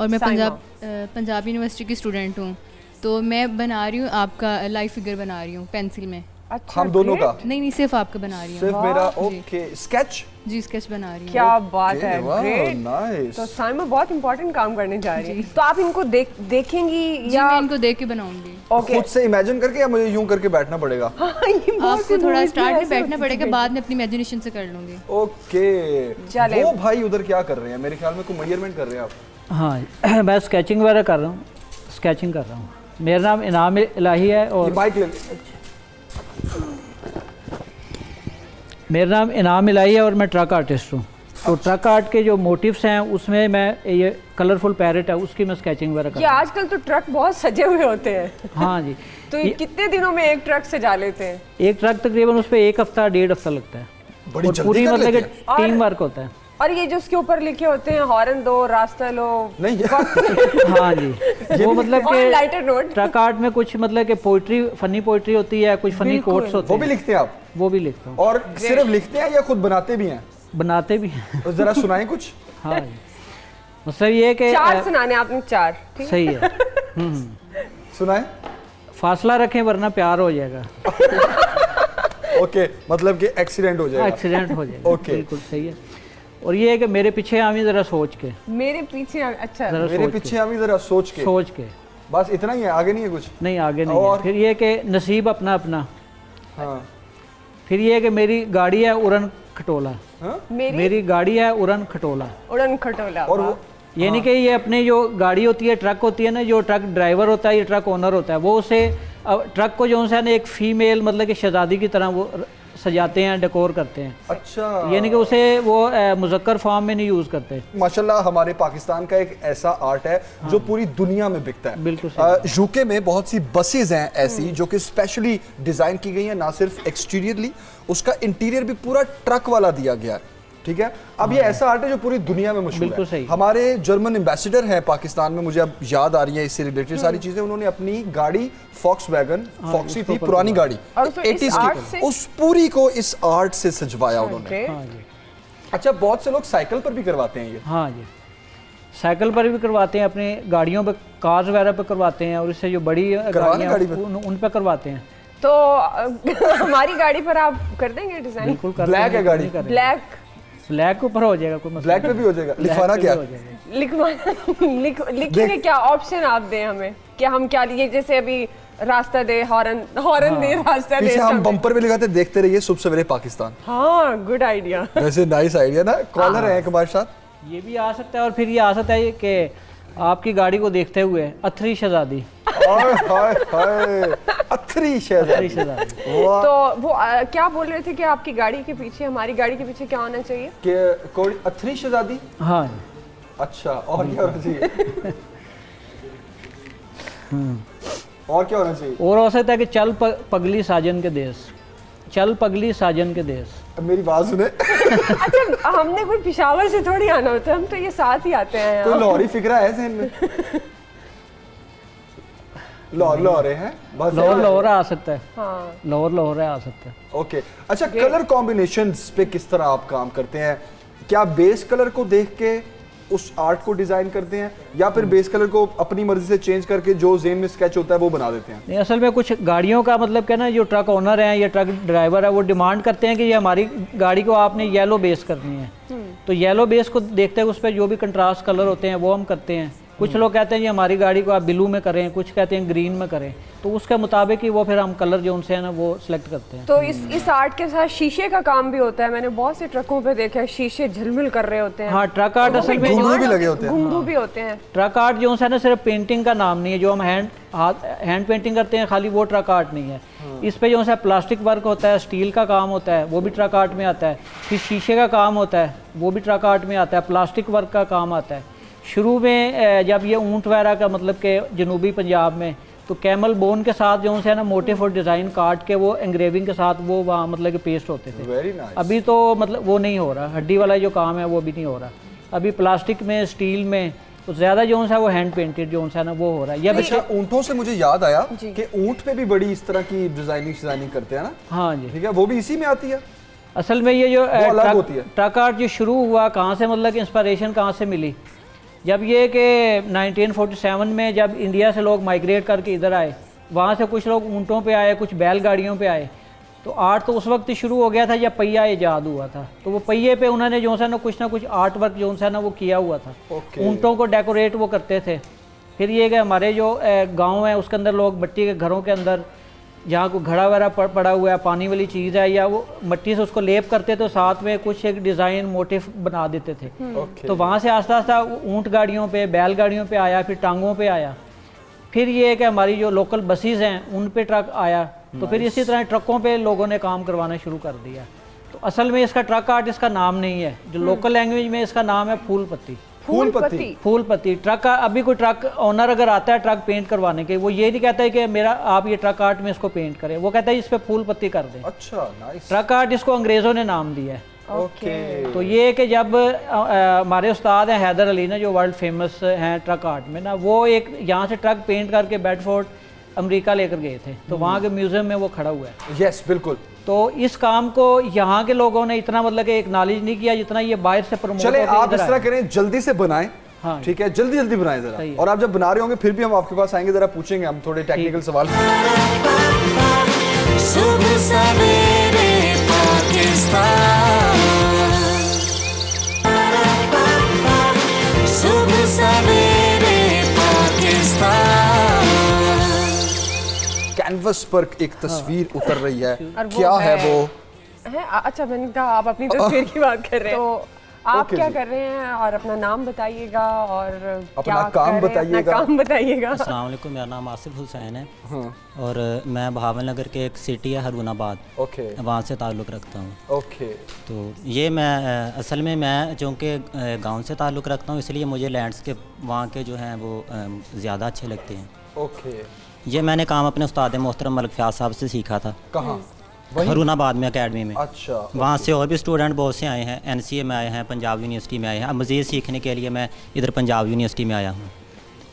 और मैं पंजाब यूनिवर्सिटी की स्टूडेंट हूँ। तो मैं बना रही हूँ आपका लाइफ फिगर बना रही हूँ पेंसिल में। अच्छा, हम दोनों का? नहीं सिर्फ आपका बना रही हूँ। सिर्फ मेरा? Okay, sketch? जी स्केच बना रही हूँ। क्या बात है, ग्रेट, नाइस। तो साइमा बहुत इंपॉर्टेंट काम करने जा रही है। तो आप इनको देखेंगी या मैं इनको देख के बनाऊंगी? खुद से इमेजिन करके या मुझे यूं करके बैठना पड़ेगा? आपको थोड़ा स्टार्ट में बैठना पड़ेगा, बाद में अपनी इमेजिनेशन से कर लूंगी। ओके, वो भाई उधर क्या कर रहे हैं? मेरे ख्याल में कोई मेजरमेंट कर रहे हैं आप। हाँ, मैं स्केचिंग वगैरह कर रहा हूँ, स्केचिंग कर रहा हूँ। मेरा नाम इनाम इलाही है और मेरा नाम इनाम इलाही है और मैं ट्रक आर्टिस्ट हूँ। तो ट्रक आर्ट के जो मोटिव्स हैं उसमें मैं ये कलरफुल पैरेट है उसकी मैं स्केचिंग वगैरह कर रहा हूँ। आजकल तो ट्रक बहुत सजे हुए होते हैं। हाँ जी। तो ये कितने दिनों में एक ट्रक सजा लेते हैं? एक ट्रक तकरीबन उस पर 1 हफ्ता 1.5 हफ्ता लगता है। बड़ी और पूरी मतलब कि टीम वर्क होता है। और ये जो उसके ऊपर लिखे होते हैं हॉर्न दो, रास्ता लो, नहीं हाँ जी, वो मतलब कि ट्रक आर्ट में कुछ मतलब कि पोइट्री, फनी पोइट्री होती है, कुछ फनी कोट्स होते हैं। वो भी लिखते हैं आप? वो भी लिखता हूँ। और सिर्फ लिखते हैं या खुद बनाते भी हैं? बनाते भी हैं। तो जरा सुनाएं कुछ। हाँ जी, मतलब ये कि 4 सुनाने आपने 4। सही है। सुनाएं। फासला रखें वरना प्यार हो जाएगा। ओके, मतलब कि एक्सीडेंट हो जाएगा। एक्सीडेंट हो जाएगा। ओके, बिल्कुल सही है। और ये है कि मेरे पीछे आमी जरा सोच के। मेरे पीछे? अच्छा, मेरे पीछे आमी जरा सोच के। बस इतना ही है, आगे नहीं है कुछ? नहीं, आगे नहीं है। फिर ये कि नसीब अपना अपना। हाँ। फिर ये कि मेरी गाड़ी है उड़न खटोला। मेरी गाड़ी है उड़न खटोला। उड़न खटोला। और वो यानी कि ये अपनी जो गाड़ी होती है, ट्रक होती है ना, जो ट्रक ड्राइवर होता है, ये ट्रक ओनर होता है, वो उसे ट्रक को जो है ना एक फीमेल मतलब कि शहजादी की तरह वो सजाते हैं, डेकोर करते हैं। अच्छा, यानी कि उसे वो मुज़क्कर फॉर्म में नहीं यूज़ करते। माशाल्लाह हमारे पाकिस्तान का एक ऐसा आर्ट है जो पूरी दुनिया में बिकता है। बिल्कुल। यूके में बहुत सी बसेज हैं ऐसी जो कि स्पेशली डिज़ाइन की गई हैं, ना सिर्फ एक्सटीरियरली, उसका इंटीरियर भी पूरा ट्रक वाला दिया गया है। ठीक है, अब ये ऐसा आर्ट है जो पूरी दुनिया में मशहूर है। हमारे जर्मन एम्बेसडर हैं पाकिस्तान में, मुझे अब याद आ रही है इससे रिलेटेड सारी चीजें। उन्होंने अपनी गाड़ी फॉक्सवैगन, फॉक्सी थी पुरानी गाड़ी 80s की, उस पूरी को इस आर्ट से सजवाया उन्होंने। अच्छा, बहुत से लोग साइकिल पर भी करवाते हैं ये? हाँ जी, साइकिल पर भी करवाते हैं, अपने गाड़ियों पर, कार्स वगैरह पर करवाते हैं, और इससे जो बड़ी गाड़ियाँ उन पर करवाते हैं। तो हमारी गाड़ी पर आप कर देंगे डिजाइन? बिल्कुल कर। ब्लैक है गाड़ी? ब्लैक ऊपर हो जाएगा, कोई ब्लैक पे भी हो जाएगा। लिखवाना क्या? लिखेंगे क्या? ऑप्शन आप दें हमें कि हम क्या लिए, जैसे अभी रास्ता दे, हॉर्न हॉर्न दे, रास्ता दे। पीछे हम सब। बम्पर पे लगाते देखते रहिए शुभ सवेरे पाकिस्तान। हाँ, गुड आइडिया। वैसे नाइस आइडिया ना। कॉलर है हमारे साथ। ये भी आ सकता है और फिर ये आ सकता है कि आपकी गाड़ी को देखते हुए अथरी शहजादी। हाय हाय हाय, अथरी शहजादी। वाह। तो वो क्या बोल रहे थे कि आपकी गाड़ी के पीछे, हमारी गाड़ी के पीछे क्या होना चाहिए? कि कोई अथरी शहजादी। हाँ। अच्छा, और क्या होना चाहिए? और क्या होना चाहिए? और हो सकता है कि चल पगली साजन के देश, चल पगली साजन के देश। अब मेरी बात सुने। अच्छा, हमने कोई पिशावर से थोड़ी आना होता है, हम तो ये साथ ही आते हैं। कोई लाहौरी फिक्रा है ज़हन में? लाहौरे हैं बस। लाहौरा आ सकता है। हाँ। लाहौरा आ सकता है। ओके, अच्छा, कलर कॉम्बिनेशंस पे किस तरह आप काम करते हैं? क्या बेस कलर को देख के उस आर्ट को डिजाइन करते हैं या फिर बेस कलर को अपनी मर्जी से चेंज करके जो ज़हन में स्केच होता है वो बना देते हैं? नहीं, असल में कुछ गाड़ियों का मतलब क्या ना, जो ट्रक ओनर हैं या ट्रक ड्राइवर है वो डिमांड करते हैं कि ये हमारी गाड़ी को आपने येलो बेस करनी है, तो येलो बेस को देखते हैं उस पर जो भी कंट्रास्ट कलर होते हैं वो हम करते हैं। कुछ लोग कहते हैं ये हमारी गाड़ी को आप ब्लू में करें, कुछ कहते हैं ग्रीन में करें, तो उसके मुताबिक ही वो फिर हम कलर जो उनसे है ना वो सिलेक्ट करते हैं। तो इस आर्ट के साथ शीशे का काम भी होता है। मैंने बहुत से ट्रकों पे देखा है शीशे झिलमिल कर रहे होते हैं। हाँ, ट्रक आर्ट असल में घुंघरू भी लगे होते हैं। घुंघरू भी होते हैं। ट्रक आर्ट जो है ना सिर्फ पेंटिंग का नाम नहीं है, जो हम हैंड पेंटिंग करते हैं खाली वो ट्रक आर्ट नहीं है। इस पे जो है प्लास्टिक वर्क होता है, स्टील का काम होता है, वो भी ट्रक आर्ट में आता है। फिर शीशे का काम होता है, वो भी ट्रक आर्ट में आता है। प्लास्टिक वर्क का काम आता है। शुरू में जब ये ऊँट वगैरह का मतलब कि जनूबी पंजाब में तो कैमल बोन के साथ जो है ना मोटिफ और डिज़ाइन काट के वो एंग्रेविंग के साथ वो वहाँ मतलब कि पेस्ट होते थे। Very nice. अभी तो मतलब वो नहीं हो रहा, हड्डी वाला जो काम है वो भी नहीं हो रहा। अभी प्लास्टिक में, स्टील में तो ज़्यादा जो है वो हैंड पेंटेड जो है ना वो हो रहा है। अच्छा, ऊँटों से मुझे याद आया कि ऊँट पे भी बड़ी इस तरह की डिजाइनिंग करते हैं ना? हाँ जी, ठीक है, वो भी इसी में आती है। असल में ये जो अलग होती है। ट्रक आर्ट जो शुरू हुआ कहाँ से, मतलब इंस्पिरेशन कहाँ से मिली? जब ये कि 1947 में जब इंडिया से लोग माइग्रेट करके इधर आए, वहाँ से कुछ लोग ऊँटों पे आए, कुछ बैलगाड़ियों पे आए, तो आर्ट तो उस वक्त शुरू हो गया था जब पहिया ईजाद हुआ था। तो वो पहिए पे उन्होंने जो है ना कुछ आर्ट वर्क जो है ना वो किया हुआ था। ऊँटों को डेकोरेट वो करते थे। फिर ये कि हमारे जो गाँव है उसके अंदर लोग मिट्टी के घरों के अंदर जहाँ को घड़ा वगैरह पड़ा हुआ है, पानी वाली चीज़ है, या वो मिट्टी से उसको लेप करते तो साथ में कुछ एक डिज़ाइन मोटिफ बना देते थे। तो वहाँ से आस्ता आस्ता ऊँट गाड़ियों पे, बैलगाड़ियों पे आया, फिर टांगों पे आया। फिर ये कि हमारी जो लोकल बसेस हैं उन पे ट्रक आया, तो फिर इसी तरह ट्रकों पे लोगों ने काम करवाना शुरू कर दिया। तो असल में इसका ट्रक आर्ट इसका नाम नहीं है, जो लोकल लैंग्वेज में इसका नाम है फूल पत्ती। फूल पत्ती ट्रक का। अभी कोई ट्रक ओनर अगर आता है ट्रक पेंट करवाने के, वो ये नहीं कहता है कि मेरा आप ये ट्रक आर्ट में इसको पेंट करें, वो कहता है इस पे फूल पत्ती कर दें। अच्छा, नाइस। ट्रक आर्ट इसको अंग्रेज़ों ने नाम दिया है। ओके। तो ये कि जब हमारे उस्ताद हैं हैदर अली ना, जो वर्ल्ड फेमस हैं ट्रक आर्ट में ना, वो एक यहाँ से ट्रक पेंट करके बेडफोर्ड अमेरिका लेकर गए थे, तो वहाँ के म्यूजियम में वो खड़ा हुआ है। यस, बिल्कुल। तो इस काम को यहाँ के लोगों ने इतना मतलब कि एक्नॉलेज नहीं किया जितना ये बाहर से प्रमोट। चले आप इस तरह करें, जल्दी से बनाएं। हाँ, ठीक है, जल्दी जल्दी बनाएं जरा। और आप जब बना रहे होंगे फिर भी हम आपके पास आएंगे, जरा पूछेंगे हम थोड़े टेक्निकल सवाल। सुबह सवेरे पाकिस्तान, सुबह सवेरे पाकिस्तान। कैनवस पर एक तस्वीर उतर रही है, क्या है वो? अच्छा, मैंने कहा आप अपनी तस्वीर की बात कर रहे हैं, तो आप क्या कर रहे हैं और अपना नाम बताइएगा और अपना काम बताइएगा। अस्सलाम वालेकुम, मेरा नाम आसिफ हुसैन है। और मैं बहावल नगर के एक सिटी है हरुनाबाद, वहाँ से ताल्लुक़ रखता हूँ। तो ये मैं असल में मैं चूँकि गांव से ताल्लुक़ रखता हूँ, इसलिए मुझे लैंडस्केप वहाँ के जो हैं वो ज़्यादा अच्छे लगते हैं। ये मैंने काम अपने उस्ताद मोहतरम मलिक फयाज साहब से सीखा था। कहाँ? हरुनाबाद में अकेडमी में। अच्छा। वहाँ से और भी स्टूडेंट बहुत से आए हैं, NCA में आए हैं, पंजाब यूनिवर्सिटी में आए हैं। अब मज़ीद सीखने के लिए मैं इधर पंजाब यूनिवर्सिटी में आया हूँ,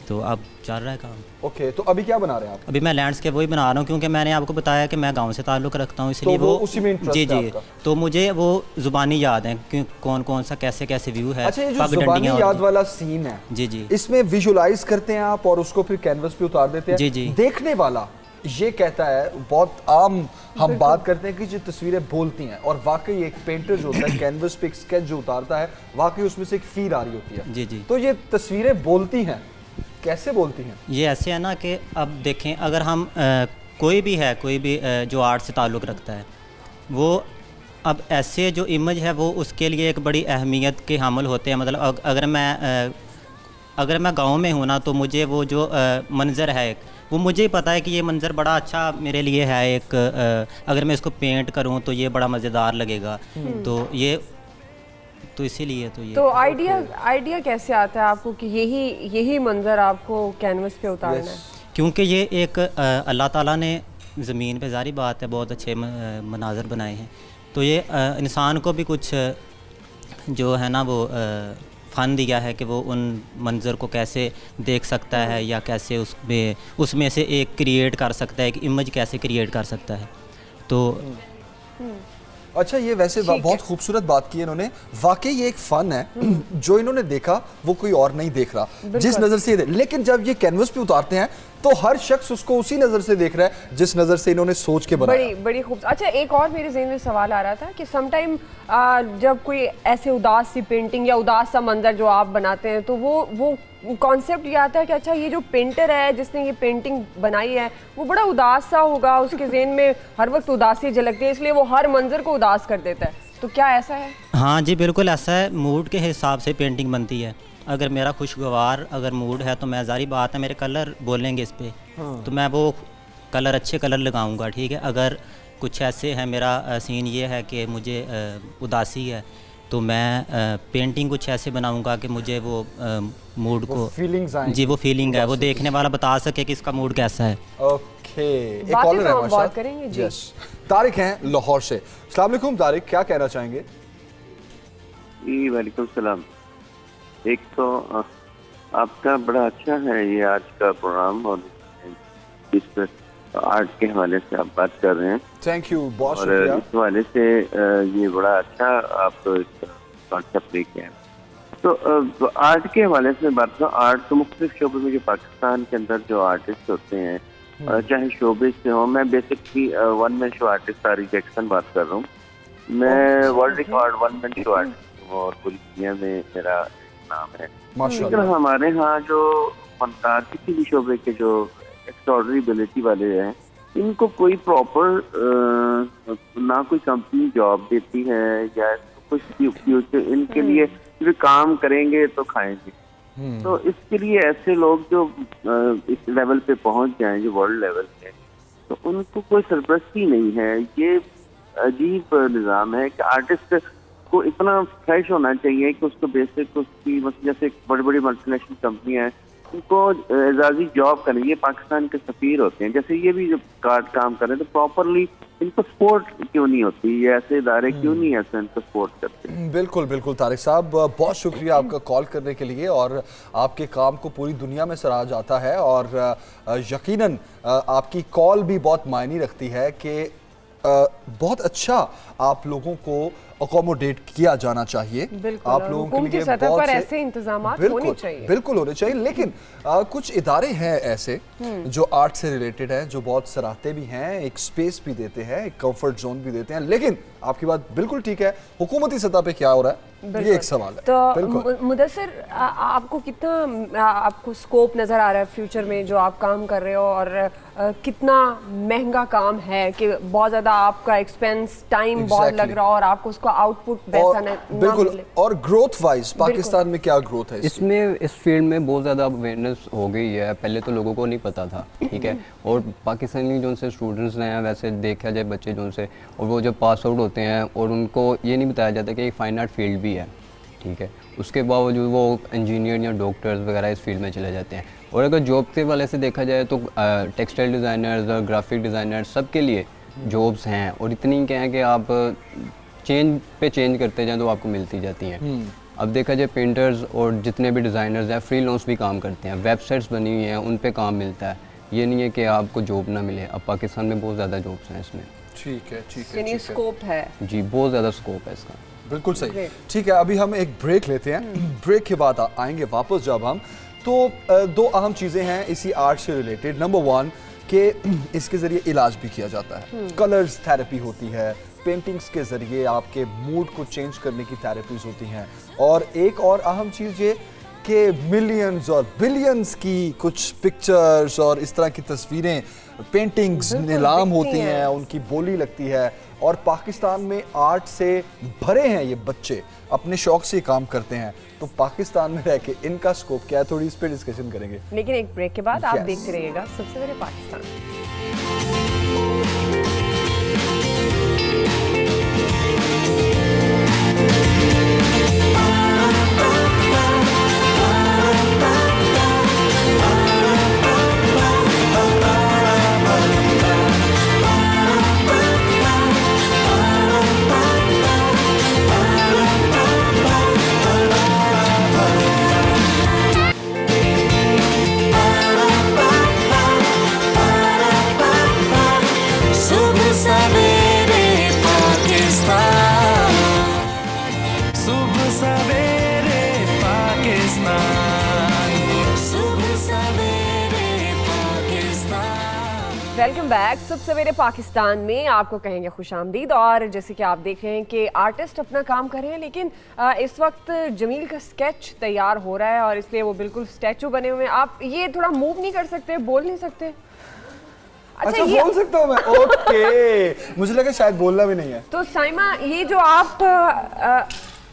तो अब चल रहा है काम। ओके, तो अभी क्या बना रहे हैं आप? अभी मैं लैंडस्केप वही बना रहा हूँ, क्योंकि मैंने आपको बताया कि मैं गांव से ताल्लुक़ रखता हूँ, इसलिए तो वो उसी में इंटरेस्ट है जी आपका? तो मुझे वो ज़ुबानी याद है कि कौन कौन सा कैसे कैसे व्यू है। अच्छा, ये जो ज़ुबानी याद वाला सीन है, जी, इसमें विजुलाइज करते हैं आप और उसको फिर कैनवस पे उतार देते हैं। जी। देखने वाला ये कहता है, बहुत आम हम बात करते हैं कि जो तस्वीरें बोलती हैं, और वाकई एक पेंटर जो होता है कैनवस पे एक स्केच जो उतारता है, वाकई उसमें से एक फील आ रही होती है। जी। तो ये तस्वीरें बोलती हैं, कैसे बोलती हैं? ये ऐसे है ना कि अब देखें, अगर हम कोई भी जो आर्ट से ताल्लुक़ रखता है, वो अब ऐसे जो इमेज है वो उसके लिए एक बड़ी अहमियत के हामिल होते हैं। मतलब अगर मैं गांव में हूँ ना, तो मुझे वो जो मंज़र है वो मुझे ही पता है कि ये मंज़र बड़ा अच्छा मेरे लिए है। एक अगर मैं इसको पेंट करूँ तो ये बड़ा मज़ेदार लगेगा। तो इसीलिए तो आइडिया कैसे आता है आपको कि यही मंज़र आपको कैनवस पे उतारना है? क्योंकि ये एक अल्लाह ताला ने ज़मीन पे, ज़ाहिर बात है, बहुत अच्छे मनाज़र बनाए हैं। तो ये इंसान को भी कुछ जो है ना वो फ़न दिया है कि वो उन मंज़र को कैसे देख सकता है या कैसे उसमें से एक क्रिएट कर सकता है, एक इमेज कैसे क्रिएट कर सकता है। तो अच्छा, ये वैसे बहुत खूबसूरत बात की इन्होंने। वाकई ये एक फ़न है, जो इन्होंने देखा वो कोई और नहीं देख रहा, जिस नज़र से लेकिन जब ये कैनवस पे उतारते हैं तो हर शख्स उसको उसी नज़र से देख रहा है जिस नज़र से इन्होंने सोच के बनाया। बड़ी खूबसूरत। अच्छा, एक और मेरे ज़हन में सवाल आ रहा था कि समटाइम जब कोई ऐसे उदास सी पेंटिंग या उदास सा मंजर जो आप बनाते हैं, तो वो कॉन्सेप्ट ये आता है कि अच्छा, ये जो पेंटर है जिसने ये पेंटिंग बनाई है वो बड़ा उदास सा होगा, उसके ज़हन में हर वक्त उदासी झलकती है, इसलिए वो हर मंजर को उदास कर देता है। तो क्या ऐसा है? हाँ जी, बिल्कुल ऐसा है। मूड के हिसाब से पेंटिंग बनती है। अगर मेरा खुशगवार अगर मूड है तो मैं, जारी बात है, मेरे कलर बोलेंगे इस पर, तो मैं वो कलर, अच्छे कलर लगाऊंगा, ठीक है। अगर कुछ ऐसे है, मेरा सीन ये है कि मुझे उदासी है, तो मैं पेंटिंग कुछ ऐसे बनाऊंगा कि मुझे वो मूड को जी वो फीलिंग है, वो देखने वाला बता सके कि इसका मूड कैसा है। ओके, एक कॉलर है हमारे साथ। करेंगे जी। यस, तारिक हैं लाहौर से। अस्सलाम वालेकुम तारिक, क्या कहना चाहेंगे? जी वालेकुम सलाम। एक तो आपका बड़ा अच्छा है ये आज का प्रोग्राम, और इस पर आर्ट के हवाले से आप बात कर रहे हैं। थैंक यू, बहुत और शुक्रिया। इस हवाले से ये बड़ा अच्छा आप कॉन्सेप्ट लेके आए। तो आर्ट के हवाले से बात करूँ, आर्ट तो मुख्तलिफ शोबे में जो पाकिस्तान के अंदर जो आर्टिस्ट होते हैं, चाहे शोबे से हो, मैं basically one man show artist Tariq Jackson बात कर रहा हूँ। मैं world record one man show artist हूँ और पूरी दुनिया में मेरा नाम है। लेकिन हमारे यहाँ जो फनकार किसी भी शोबे के जो एक्स्ट्राऑर्डिनरी एबिलिटी वाले हैं, इनको कोई प्रॉपर ना कोई कंपनी जॉब देती है या कुछ फ्यूचर इनके लिए सिर्फ काम करेंगे तो खाएंगे। तो इसके लिए ऐसे लोग जो इस लेवल पे पहुंच जाएं, जो वर्ल्ड लेवल पे, तो उनको कोई सरपरस्ती नहीं है। ये अजीब निज़ाम है कि आर्टिस्ट को इतना फ्रेश होना चाहिए कि उसको बेसिक उसकी जैसे बड़ी बड़ी मल्टीनेशनल कंपनियां हैं, उनको एजाजी जॉब करनी। ये पाकिस्तान के सफीर होते हैं, जैसे ये भी जब काम कर रहे हैं तो प्रॉपरली इनको सपोर्ट क्यों नहीं होती, ये ऐसे इदारे क्यों नहीं ऐसे इनको सपोर्ट करते? बिल्कुल बिल्कुल तारिक साहब, बहुत शुक्रिया आपका कॉल करने के लिए, और आपके काम को पूरी दुनिया में सराहा जाता है, और यकीनन आपकी कॉल भी बहुत मायने रखती है कि बहुत अच्छा आप लोगों को अकोमोडेट किया जाना चाहिए। आप लोगों के लिए बहुत पर ऐसे इंतजाम होने चाहिए, बिल्कुल होने चाहिए। लेकिन कुछ इदारे हैं ऐसे जो आर्ट से रिलेटेड हैं, जो बहुत सराहते भी हैं, एक स्पेस भी देते हैं, एक कंफर्ट जोन भी देते हैं। लेकिन आपकी बात बिल्कुल ठीक है, हुकूमती सतह पे क्या हो रहा है ये एक सवाल है। तो मुदस्सिर, आपको कितना आपको स्कोप नजर आ रहा है फ्यूचर में जो आप काम कर रहे हो, और कितना महंगा काम है कि बहुत ज्यादा आपका एक्सपेंस टाइम बहुत लग रहा हो और आपको उसका आउटपुट वैसा ना बिल्कुल। और ग्रोथ वाइज पाकिस्तान में क्या ग्रोथ है इसमें? इस फील्ड में बहुत ज़्यादा अवेयरनेस हो गई है, पहले तो लोगों को नहीं पता था, ठीक है। और पाकिस्तानी जो उनसे स्टूडेंट्स हैं, वैसे देखा जाए बच्चे जो उनसे, और वो जब पास आउट होते हैं और उनको ये नहीं बताया जाता कि एक फाइन आर्ट फील्ड भी है, ठीक है, उसके बावजूद वो इंजीनियर या डॉक्टर्स वगैरह इस फील्ड में चले जाते हैं। और अगर जॉब के वाले से देखा जाए तो टेक्सटाइल डिज़ाइनर्स और ग्राफिक डिज़ाइनर्स सब के लिए जॉब्स हैं, और इतनी क्या है कि आप चेंज करते जाएं तो आपको मिलती जाती हैं। अब देखा जाए पेंटर्स और जितने भी डिज़ाइनर्स हैं फ्रीलांस भी काम करते हैं, वेबसाइट्स बनी हुई हैं, उन पे काम मिलता है। ये नहीं है कि आपको जॉब ना मिले, अब पाकिस्तान में बहुत ज़्यादा जॉब्स हैं इसमें। ठीक है, ठीक है, यानी स्कोप है जी, बहुत ज़्यादा स्कोप है इसका। बिल्कुल सही। ठीक है, अभी हम एक ब्रेक लेते हैं, ब्रेक के बाद आएंगे वापस जब हम, तो दो अहम चीज़ें हैं इसी आर्ट से रिलेटेड। नंबर वन कि इसके ज़रिए इलाज भी किया जाता है, कलर्स थेरेपी होती है, पेंटिंग्स के ज़रिए आपके मूड को चेंज करने की थेरेपीज होती हैं, और एक और अहम चीज़ ये के मिलियंस और बिलियंस की कुछ पिक्चर्स और इस तरह की तस्वीरें, पेंटिंग्स नीलाम होती हैं, उनकी बोली लगती है और पाकिस्तान में आर्ट से भरे हैं ये बच्चे, अपने शौक से काम करते हैं। तो पाकिस्तान में रह के इनका स्कोप क्या है, थोड़ी इस पे डिस्कशन करेंगे। लेकिन एक ब्रेक के बाद आप देखते रहिएगा सबसे सवेरे पाकिस्तान। सुबह सवेरे पाकिस्तान, सुबह सवेरे पाकिस्तान, सुबह सवेरे पाकिस्तान। Welcome back. सब सवेरे पाकिस्तान में आपको कहेंगे खुशामदीद। और जैसे कि आप देख रहे हैं कि आर्टिस्ट अपना काम कर रहे हैं, लेकिन इस वक्त जमील का स्केच तैयार हो रहा है और इसलिए वो बिल्कुल स्टैचू बने हुए हैं। आप ये थोड़ा मूव नहीं कर सकते, बोल नहीं सकते? अच्छा बोल सकता हूँ मैं? ओके मुझे लगा शायद बोलना भी नहीं है। तो साइमा, ये जो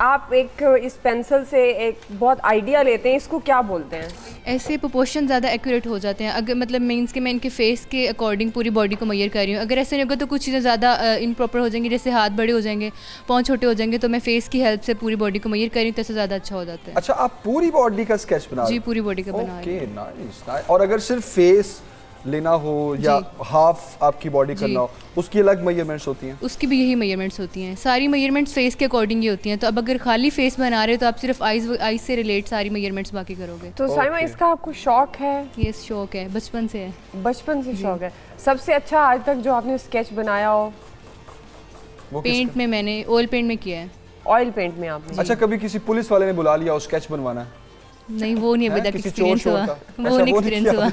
आप एक इस पेंसिल से एक बहुत आइडिया लेते हैं, इसको क्या बोलते हैं? ऐसे प्रोपोर्शन ज़्यादा एक्यूरेट हो जाते हैं। अगर मतलब मीन्स कि मैं इनके फेस के अकॉर्डिंग पूरी बॉडी को मैयर कर रही हूँ। अगर ऐसे नहीं होगा तो कुछ चीज़ें ज़्यादा इनप्रॉपर हो जाएंगी, जैसे हाथ बड़े हो जाएंगे, पाँव छोटे हो जाएंगे, तो मैं फेस की हेल्प से पूरी बॉडी को मैयर कर रही हूँ, तो ऐसे ज़्यादा अच्छा हो जाता है। अच्छा, आप पूरी बॉडी का स्केच बना रहे जी, हो? पूरी बॉडी का बना रही हूँ। Okay, nice. और अगर सिर्फ फेस लेना हो या हाफ आपकी बॉडी करना हो, उसकी अलग मेजरमेंट्स होती हैं? उसकी भी यही मेजरमेंट्स होती हैं। सारी मेजरमेंट्स फेस के अकॉर्डिंग ही होती हैं। तो अब अगर खाली फेस बना रहे हो तो आप सिर्फ आईज से रिलेट सारी मेजरमेंट्स बाकी करोगे। तो साइमा, इसका आपको शौक है? ये शौक है, बचपन से है। बचपन से शौक है। सबसे अच्छा आज तक जो आपने स्केच बनाया हो? पेंट में, मैंने ऑयल पेंट में किया है। ऑयल पेंट में आपने? अच्छा, कभी किसी पुलिस वाले ने बुला लिया और स्केच बनवाना है? नहीं, वो नहीं अभी तक एक्सपीरियंस हुआ। वो नहीं एक्सपीरियंस हुआ।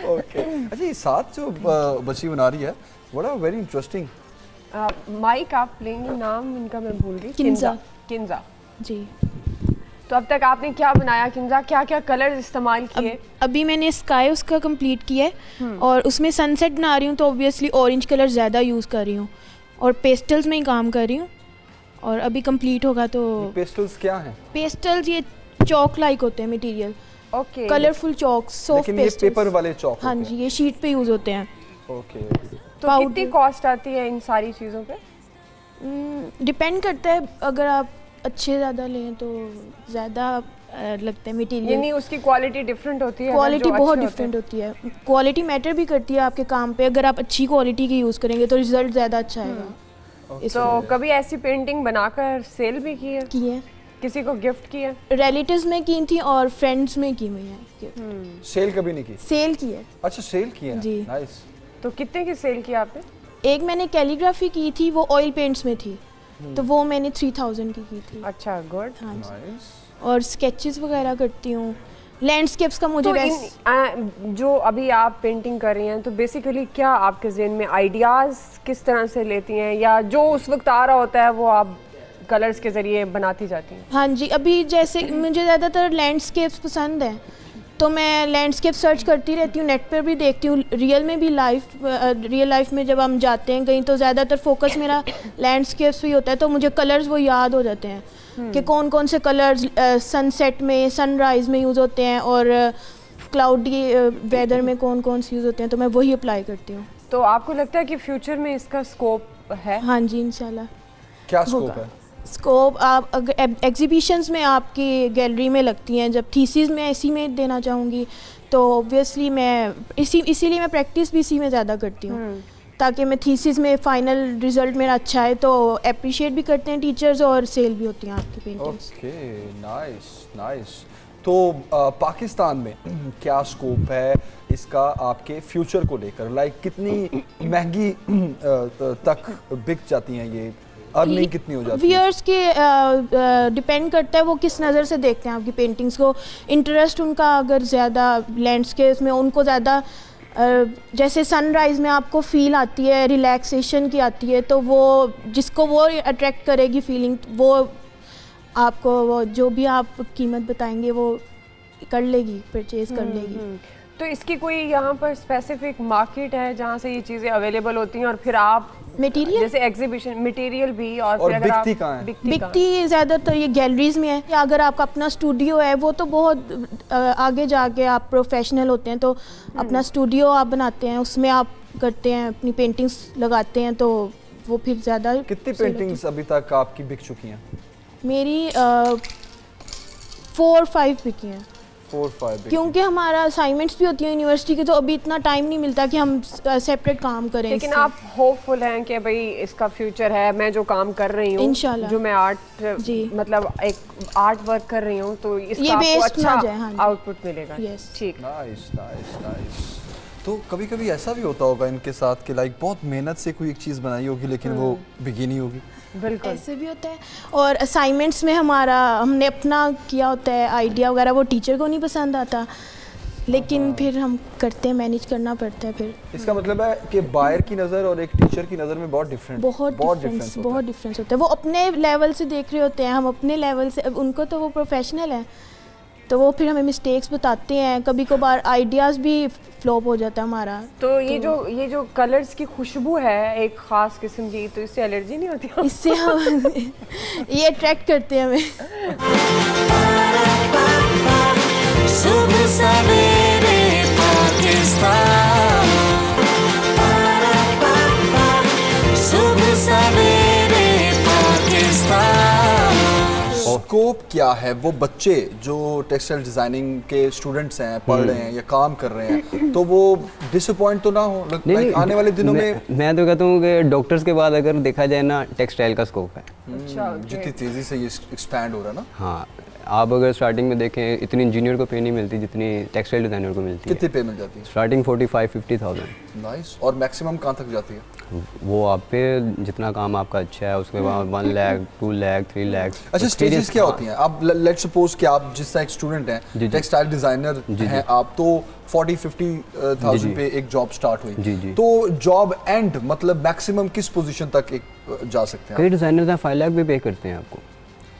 ओके। अच्छा, ये साथ जो बच्ची बना रही है, बड़ा वेरी इंटरेस्टिंग। माइक आप लेंगे? नाम इनका मैं भूल गई। किंजा। किंजा जी। तो अब तक आपने क्या बनाया किंजा? क्या क्या कलर्स इस्तेमाल किए? अभी मैंने स्काई उसका कंप्लीट किया है और उसमें सनसेट बना रही हूँ, तो ऑब्वियसली ऑरेंज कलर ज़्यादा यूज़ कर रही हूँ और पेस्टल्स में ही काम कर रही हूँ और अभी कंप्लीट होगा तो। पेस्टल्स क्या हैं? पेस्टल्स ये चौक लाइक होते हैं मटेरियल। ओके। कलरफुल चौक, सॉफ्ट लेकिन ये पेपर वाले चौक? हाँ जी, ये शीट पे यूज़ होते हैं। ओके। तो कितनी कॉस्ट आती है इन सारी चीज़ों पे? डिपेंड करता है, अगर आप अच्छे ज़्यादा लें तो ज़्यादा लगता है मटेरियल। यानी उसकी क्वालिटी डिफरेंट होती है? क्वालिटी बहुत डिफरेंट होती है। क्वालिटी मैटर भी करती है आपके काम पे। अगर आप अच्छी क्वालिटी की यूज़ करेंगे तो रिजल्ट ज़्यादा अच्छा आएगा। तो कभी ऐसी पेंटिंग बनाकर सेल भी की है? किसी को गिफ्ट किया? रिलेटिव्स में की थी और फ्रेंड्स में की हुई है। सेल कभी नहीं की? सेल की है। अच्छा, सेल की है। जी। नाइस। तो कितने की सेल की आपने? एक मैंने कैलीग्राफी की थी, वो ऑयल पेंट्स में थी, तो वो मैंने 3000 की थी। अच्छा, गुड। हाँ जी। और स्केचेस वगैरह करती हूँ। लैंडस्केप्स का मुझे तो जो अभी आप पेंटिंग कर रही हैं, तो बेसिकली क्या आपके ज़हन में आइडियाज़ किस तरह से लेती हैं, या जो उस वक्त आ रहा होता है वो आप कलर्स के ज़रिए बनाती जाती हैं? हाँ जी, अभी जैसे मुझे ज़्यादातर लैंडस्केप्स पसंद हैं, तो मैं लैंडस्केप सर्च करती रहती हूँ, नेट पर भी देखती हूँ, रियल में भी रियल लाइफ में जब हम जाते हैं कहीं तो ज़्यादातर फोकस मेरा लैंडस्केप्स भी होता है, तो मुझे कलर्स वो याद हो जाते हैं कि कौन कौन से कलर्स सनसेट में, सनराइज़ में यूज़ होते हैं और क्लाउडी वेदर में कौन कौन से यूज़ होते हैं, तो मैं वही अप्लाई करती हूँ। तो आपको लगता है कि फ्यूचर में इसका स्कोप है? हाँ जी, इंशाल्लाह। क्या स्कोप है? स्कोप आप अगर एग्जीबिशंस में आपकी गैलरी में लगती हैं, जब थीसिस में इसी में देना चाहूँगी तो ऑब्वियसली मैं इसीलिए मैं प्रैक्टिस भी इसी में ज़्यादा करती हूँ, ताकि मैं थीसिस में फाइनल रिजल्ट मेरा अच्छा है तो अप्रिशिएट भी करते हैं टीचर्स और सेल भी होती हैं आपकी पेंटिंग्स। Okay, nice. तो पाकिस्तान में क्या स्कोप है इसका आपके फ्यूचर को लेकर? लाइक कितनी महंगी तक बिक जाती हैं ये? अर्निंग कितनी हो जाती है? व्यूअर्स के डिपेंड करता है वो किस नज़र से देखते हैं आपकी पेंटिंग्स को। इंटरेस्ट उनका अगर ज़्यादा लैंडस्केप में, उनको ज़्यादा जैसे सनराइज़ में आपको फील आती है, रिलैक्सेशन की आती है, तो वो जिसको वो अट्रैक्ट करेगी फीलिंग, वो आपको वो जो भी आप कीमत बताएंगे वो कर लेगी, परचेज कर लेगी। तो इसकी कोई यहाँ पर स्पेसिफिक मार्केट है जहाँ से ये चीज़ें अवेलेबल होती हैं और फिर आप मटेरियल जैसे एग्जीबिशन मटेरियल भी और फिर अगर बिकती आप कहाँ है? बिकती ज़्यादातर ये गैलरीज में है, या अगर आपका अपना स्टूडियो है वो तो बहुत आगे जाके आप प्रोफेशनल होते हैं, तो अपना स्टूडियो आप बनाते हैं, उसमें आप करते हैं, अपनी पेंटिंग्स लगाते हैं, तो वो फिर ज़्यादा। कितनी पेंटिंग्स अभी तक आपकी बिक चुकी हैं? मेरी 4-5 बिकी हैं। 4-5 क्योंकि हमारा असाइनमेंट्स भी होती हैं यूनिवर्सिटी की, तो अभी इतना टाइम नहीं मिलता कि हम सेपरेट काम करें। लेकिन आप होपफुल हैं कि भाई इसका फ्यूचर है, मैं जो काम कर रही हूँ इंशाल्लाह, जो मैं आर्ट मतलब एक आर्ट वर्क कर रही हूँ, तो इसका ये आपको वेस्ट ना अच्छा जाए। हाँ आउटपुट मिलेगा। ठीक। Nice nice nice. तो कभी कभी ऐसा भी होता होगा इनके साथ कि लाइक बहुत मेहनत से कोई एक चीज़ बनाई होगी लेकिन वो बिकी नहीं होगी? बिल्कुल ऐसे भी होता है। और असाइनमेंट्स में हमने अपना किया होता है आइडिया वगैरह, वो टीचर को नहीं पसंद आता, लेकिन फिर हम करते हैं, मैनेज करना पड़ता है फिर। इसका मतलब है कि बायर की नज़र और एक टीचर की नज़र में बहुत डिफरेंस होता है। वो अपने लेवल से देख रहे होते हैं, हम अपने लेवल से, अब उनको तो वो प्रोफेशनल है, तो वो फिर हमें मिस्टेक्स बताते हैं, कभी कभार आइडियाज़ भी फ्लॉप हो जाता है हमारा। तो ये जो कलर्स की खुशबू है एक ख़ास किस्म की, तो इससे एलर्जी नहीं होती? इससे हम ये अट्रैक्ट करते हैं हमें। सुबह सवेरे पाकिस्तान, सुबह सवेरे पाकिस्तान। स्कोप क्या है? वो बच्चे जो टेक्सटाइल डिजाइनिंग के स्टूडेंट्स हैं, पढ़ रहे हैं या काम कर रहे हैं, तो वो डिसअपॉइंट तो ना हो? नहीं, आने वाले दिनों में मैं तो कहता हूँ कि डॉक्टर्स के बाद अगर देखा जाए ना, टेक्सटाइल का स्कोप है। जितनी तेजी से ये एक्सपैंड हो रहा है ना। हाँ, आप अगर स्टार्टिंग में देखें इतनी इंजीनियर को पे नहीं मिलती जितनी टेक्सटाइल डिज़ाइनर को मिलती है। कितनी पे मिल जाती है? स्टार्टिंग 45-50,000। नाइस। और मैक्सिमम कहाँ तक जाती है? वो आप पे जितना काम आपका अच्छा है उसके बाद 1 लाख 2 लाख 3 लाख। अच्छा, स्टेजेस क्या होती हैं? आप लेट्स सपोज कि आप जिस तरह एक स्टूडेंट हैं, टेक्सटाइल डिज़ाइनर हैं आप, तो 40-50,000 पे एक जॉब स्टार्ट हुई, तो जॉब एंड मतलब मैक्सिमम किस पोजीशन तक एक जा सकते हैं? कई डिज़ाइनर 5 लाख भी पे करते हैं आपको।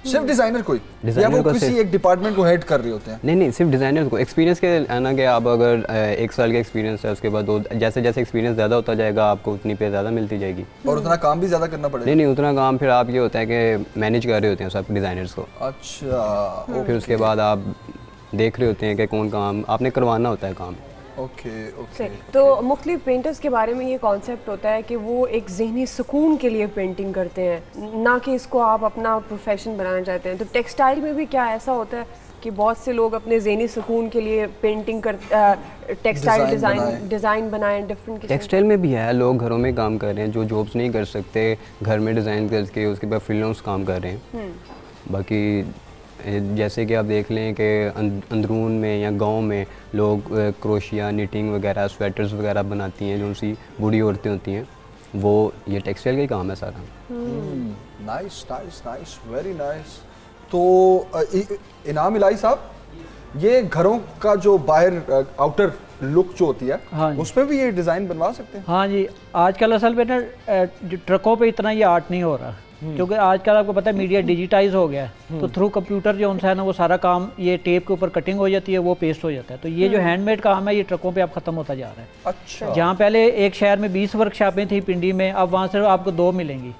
सिर्फ डिजाइनर को या वो किसी एक डिपार्टमेंट को हेड कर रहे होते हैं? नहीं, सिर्फ डिज़ाइनर को। एक्सपीरियंस के है ना कि आप अगर 1 साल का एक्सपीरियंस है, उसके बाद जैसे जैसे एक्सपीरियंस ज़्यादा होता जाएगा आपको उतनी पे ज़्यादा मिलती जाएगी। और उतना काम भी ज़्यादा करना पड़ेगा? नहीं, उतना काम फिर आप ये होता है कि मैनेज कर रहे होते हैं सब डिज़ाइनर्स को। अच्छा। फिर उसके बाद आप देख रहे होते हैं कि कौन काम आपने करवाना होता है काम। ओके। तो मुख्तलिफ पेंटर्स के बारे में ये कॉन्सेप्ट होता है कि वो एक ज़हनी सुकून के लिए पेंटिंग करते हैं, ना कि इसको आप अपना प्रोफेशन बनाना चाहते हैं। तो टेक्सटाइल में भी क्या ऐसा होता है कि बहुत से लोग अपने ज़हनी सुकून के लिए पेंटिंग टेक्सटाइल डिज़ाइन बनाएं डिफरेंट? टेक्सटाइल में भी है, लोग घरों में काम कर रहे हैं, जो जॉब्स नहीं कर सकते घर में डिज़ाइन करके उसके बाद फ्रीलांस काम कर रहे हैं। बाकी जैसे कि आप देख लें कि अंदरून में या गांव में लोग क्रोशिया, निटिंग वगैरह, स्वेटर्स वगैरह बनाती हैं, जो उनसी बूढ़ी औरतें होती हैं, वो ये टेक्सटाइल का ही काम है सारा। Nice nice nice, very nice. तो इनाम इलाही साहब, ये घरों का जो बाहर आउटर लुक जो होती है, हाँ, उस पर भी ये डिज़ाइन बनवा सकते हैं? हाँ जी, आजकल असल में ना ट्रकों पे इतना ये आर्ट नहीं हो रहा, क्योंकि आजकल आपको पता है मीडिया डिजिटाइज हो गया है, तो थ्रू कंप्यूटर जो उनसे है ना वो सारा काम ये टेप के ऊपर कटिंग हो जाती है, वो पेस्ट हो जाता है। तो ये जो हैंडमेड काम है ये ट्रकों पे अब ख़त्म होता जा रहा है। अच्छा। जहाँ पहले एक शहर में 20 वर्कशॉपें थी पिंडी में, अब वहाँ से आपको 2 मिलेंगी।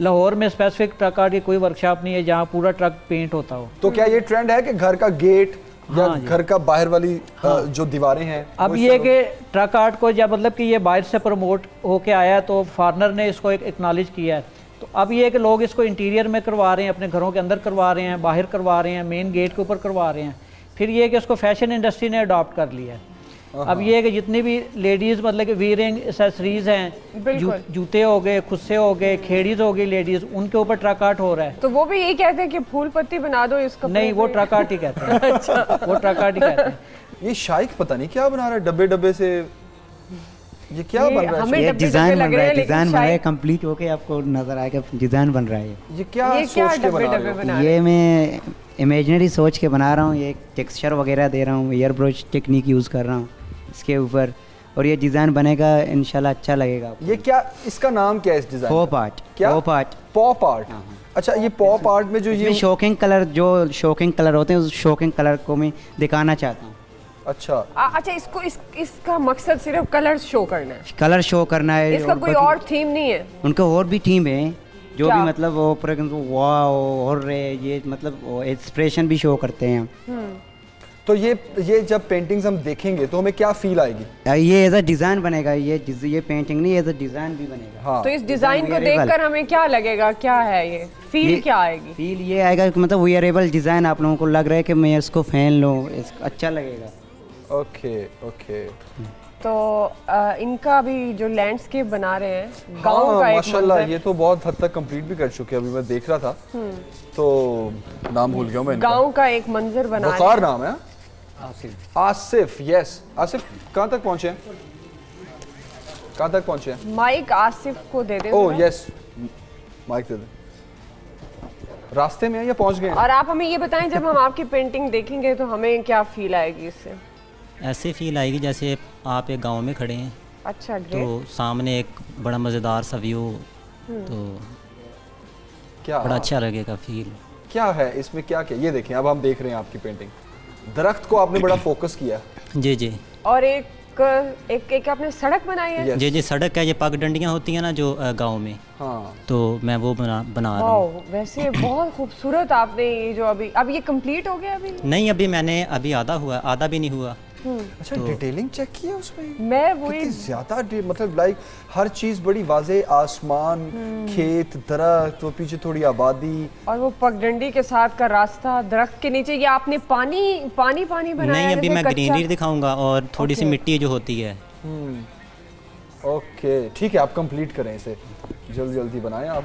लाहौर में स्पेसिफिक ट्रक आर्ट की कोई वर्कशॉप नहीं है जहाँ पूरा ट्रक पेंट होता हो। तो क्या ये ट्रेंड है कि घर का गेट या घर का बाहर वाली जो दीवारें हैं, अब ये कि ट्रक आर्ट को जब मतलब कि ये बाहर से प्रमोट होके आया तो फॉरनर ने इसको एक एक्नॉलेज किया है, तो अब ये कि लोग इसको इंटीरियर में करवा रहे हैं, अपने घरों के अंदर करवा रहे हैं, बाहर करवा रहे हैं, मेन गेट के ऊपर करवा रहे हैं। फिर ये कि इसको फैशन इंडस्ट्री ने अडॉप्ट कर लिया है। अब ये कि जितनी भी लेडीज़ मतलब कि वीयरिंग एसेसरीज हैं, जूते हो गए, खुस्से हो गए, खेड़ीज हो गई लेडीज़, उनके ऊपर ट्रक आर्ट हो रहा है। तो वो भी यही कहते हैं कि फूल पत्ती बना दो इसका? नहीं, वो ट्रक आर्ट ही कहते हैं। अच्छा। वो ट्रक आर्ट ही कहते हैं। ये शाइक पता नहीं क्या बना रहा है डब्बे डब्बे से, ये क्या बन रहा है? ये डिजाइन बन रहा है, डिजाइन बन रहा है, कंप्लीट होके आपको नजर आएगा डिजाइन बन रहा है। ये क्या सोच के बना रहे हो? ये मैं इमेजिनरी सोच के बना रहा हूँ, ये टेक्सचर वगैरह दे रहा हूँ, एयर ब्रश टेक्निक यूज़ कर रहा हूँ इसके ऊपर, और ये डिज़ाइन बनेगा इंशाल्लाह अच्छा लगेगा। ये क्या, इसका नाम क्या है इस डिज़ाइन? Pop art. क्या? Pop art. Pop art. अच्छा, ये पॉप आर्ट में जो ये शॉकिंग कलर होते हैं, उस शॉकिंग कलर को मैं दिखाना चाहता हूँ। अच्छा अच्छा, इसका मकसद सिर्फ कलर शो करना है? कलर शो करना है, इसका कोई और थीम नहीं है? उनका और भी थीम है, जो क्या? भी मतलब वो फॉर एग्जाम्पल वाओ और ये मतलब एक्सप्रेशन भी शो करते हैं। तो ये जब पेंटिंग्स हम देखेंगे तो हमें क्या फील आएगी? ये एज अ डिज़ाइन बनेगा, ये पेंटिंग नहीं, एज अ डिज़ाइन भी बनेगा। हाँ। तो इस डिजाइन को देखकर हमें क्या लगेगा, क्या है ये फील क्या आएगी? फील ये आएगा कि मतलब वेयरेबल डिज़ाइन आप लोगों को लग रहा है कि मैं इसको पहन लूँ, अच्छा लगेगा। ओके। तो इनका भी जो लैंडस्केप बना रहे हैं गांव का एक माशाल्लाह, मंजर। ये तो बहुत हद तक कंप्लीट भी कर चुके हैं। अभी मैं देख रहा था तो नाम भूल गया मैं। गांव का एक मंजर बना रहे वकार नाम है। आसिफ, यस। आसिफ कहाँ तक पहुँचे हैं? कहाँ तक पहुँचे हैं? माइक आसिफ को दे दें। ओह यस, माइक दे दें। रास्ते में है या पहुँच गए? और आप हमें ये बताएं, जब हम आपकी पेंटिंग देखेंगे तो हमें क्या फील आएगी इससे? ऐसे फील आएगी जैसे आप एक गांव में खड़े हैं। अच्छा, ग्रेट। तो सामने एक बड़ा मज़ेदार सा व्यू, तो क्या बड़ा अच्छा लगेगा फील। क्या है इसमें, क्या ये देखें, अब हम देख रहे हैं आपकी पेंटिंग। दरख्त को आपने बड़ा फोकस किया। जी। और एक आपने सड़क बनाई है? जी, सड़क है। ये पगडंडियाँ होती हैं ना जो गांव में, हाँ, तो मैं वो बना रहा हूँ। वैसे बहुत खूबसूरत आपने ये जो अब ये कंप्लीट हो गया? अभी नहीं, अभी आधा भी नहीं हुआ। अच्छा, डिटेलिंग चेक की है उसमें? मैं वही ज्यादा मतलब लाइक हर चीज बड़ी वाजे, आसमान, खेत, दरख्त, वो पीछे थोड़ी आबादी और वो पगडंडी के साथ का रास्ता, दरख्त के नीचे। ये आपने पानी बनाया? नहीं, अभी मैं ग्रीनरी दिखाऊंगा और थोड़ी सी मिट्टी जो होती है। ओके, ठीक है, आप कंप्लीट करें इसे, जल्दी बनाएं आप।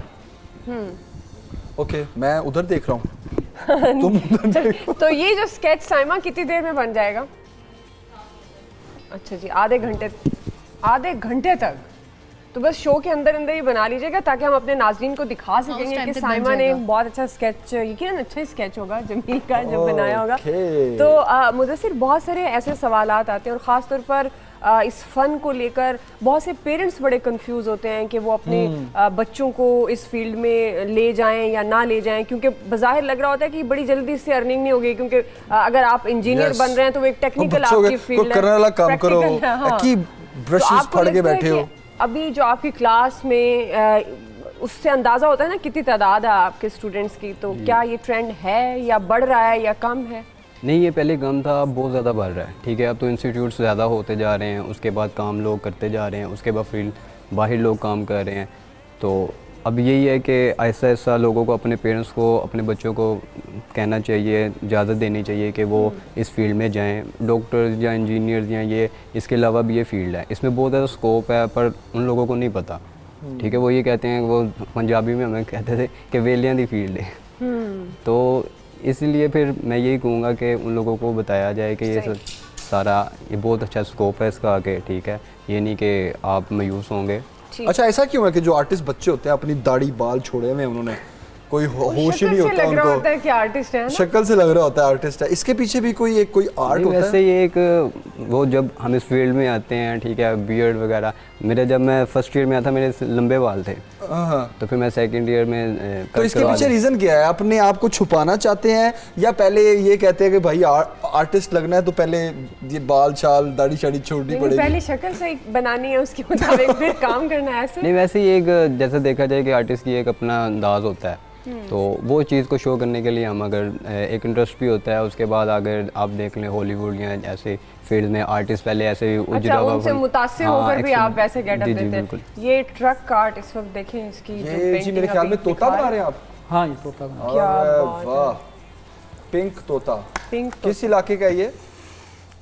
ओके, मैं उधर देख रहा हूँ। तुम उधर देखो। तो ये जो स्केच साइमा कितनी देर में बन जाएगा? अच्छा जी, आधे घंटे तक। तो बस शो के अंदर ही बना लीजिएगा ताकि हम अपने नाज़रीन को दिखा सकेंगे कि साइमा ने बहुत अच्छा स्केच, यकीनन अच्छा ही स्केच होगा जमील का जो बनाया होगा। तो मुदस्सिर, बहुत सारे ऐसे सवालात आते हैं और ख़ास तौर पर इस फ़न को लेकर बहुत से पेरेंट्स बड़े कंफ्यूज होते हैं कि वो अपने बच्चों को इस फील्ड में ले जाएं या ना ले जाएं, क्योंकि बज़ाहिर लग रहा होता है कि बड़ी जल्दी इससे अर्निंग नहीं होगी, क्योंकि अगर आप इंजीनियर बन रहे हैं तो वो एक टेक्निकल आपकी फील्ड है, ब्रशेस फाड़ के बैठे हो। अभी जो आपकी क्लास में उससे अंदाज़ा होता है ना कितनी तादाद है आपके स्टूडेंट्स की, तो क्या ये ट्रेंड है या बढ़ रहा है या कम है? नहीं, ये पहले कम था, अब बहुत ज़्यादा बढ़ रहा है। ठीक है, अब तो इंस्टीट्यूट्स ज़्यादा होते जा रहे हैं, उसके बाद काम लोग करते जा रहे हैं, उसके बाद फील्ड बाहर लोग काम कर रहे हैं। तो अब यही है कि ऐसा लोगों को, अपने पेरेंट्स को, अपने बच्चों को कहना चाहिए, इजाज़त देनी चाहिए कि वो इस फील्ड में जाएं। डॉक्टर्स या इंजीनियर्स या ये, इसके अलावा भी ये फील्ड है, इसमें बहुत ज़्यादा स्कोप है, पर उन लोगों को नहीं पता। ठीक है, वो ये कहते हैं, वो पंजाबी में हमें कहते थे कि वेलियां दी फील्ड है। तो इसलिए फिर मैं यही कहूँगा कि उन लोगों को बताया जाए कि ये सारा ये बहुत अच्छा स्कोप है इसका आगे। ठीक है, ये नहीं कि आप मायूस होंगे। अच्छा, ऐसा क्यों है कि जो आर्टिस्ट बच्चे होते हैं अपनी दाढ़ी बाल छोड़े हुए, उन्होंने कोई होश ही नहीं होता उनको, होता है कि आर्टिस्ट है ना? शक्ल से लग रहा होता है आर्टिस्ट है। इसके पीछे भी कोई आर्ट होता है? वैसे ये एक वो जब हम इस फील्ड में आते हैं, ठीक है, बियर्ड वगैरह, जब मैं फर्स्ट ईयर में आया था मेरे लंबे बाल थे, तो फिर मैं सेकंड ईयर में तो इसके पीछे रीजन क्या है? अपने आप को छुपाना चाहते हैं या पहले ये कहते हैं कि भाई आर्टिस्ट लगना है तो पहले ये बाल छाल दाढ़ी शाड़ी छोड़नी पड़ेगी, पहले शक्ल सही बनानी है, उसके मुताबिक फिर काम करना है? ऐसे नहीं, वैसे ही एक जैसे देखा जाए कि आर्टिस्ट की एक अपना अंदाज होता है, तो वो चीज़ को शो करने के लिए हम अगर एक इंटरेस्ट भी होता है, उसके बाद अगर आप देख लें हॉलीवुड या ऐसे फील्ड में आर्टिस्ट पहले ऐसे अच्छा, उनसे मुतासिर होकर भी आप वैसे गेटअप देते हैं। ये ट्रक आर्ट इस वक्त देखें, इसकी ये जी मेरे ख्याल में तोता बना रहे हैं आप। हाँ, ये तोता बना रहे हैं। वाह, पिंक तोता। पिंक किस इलाके का है ये?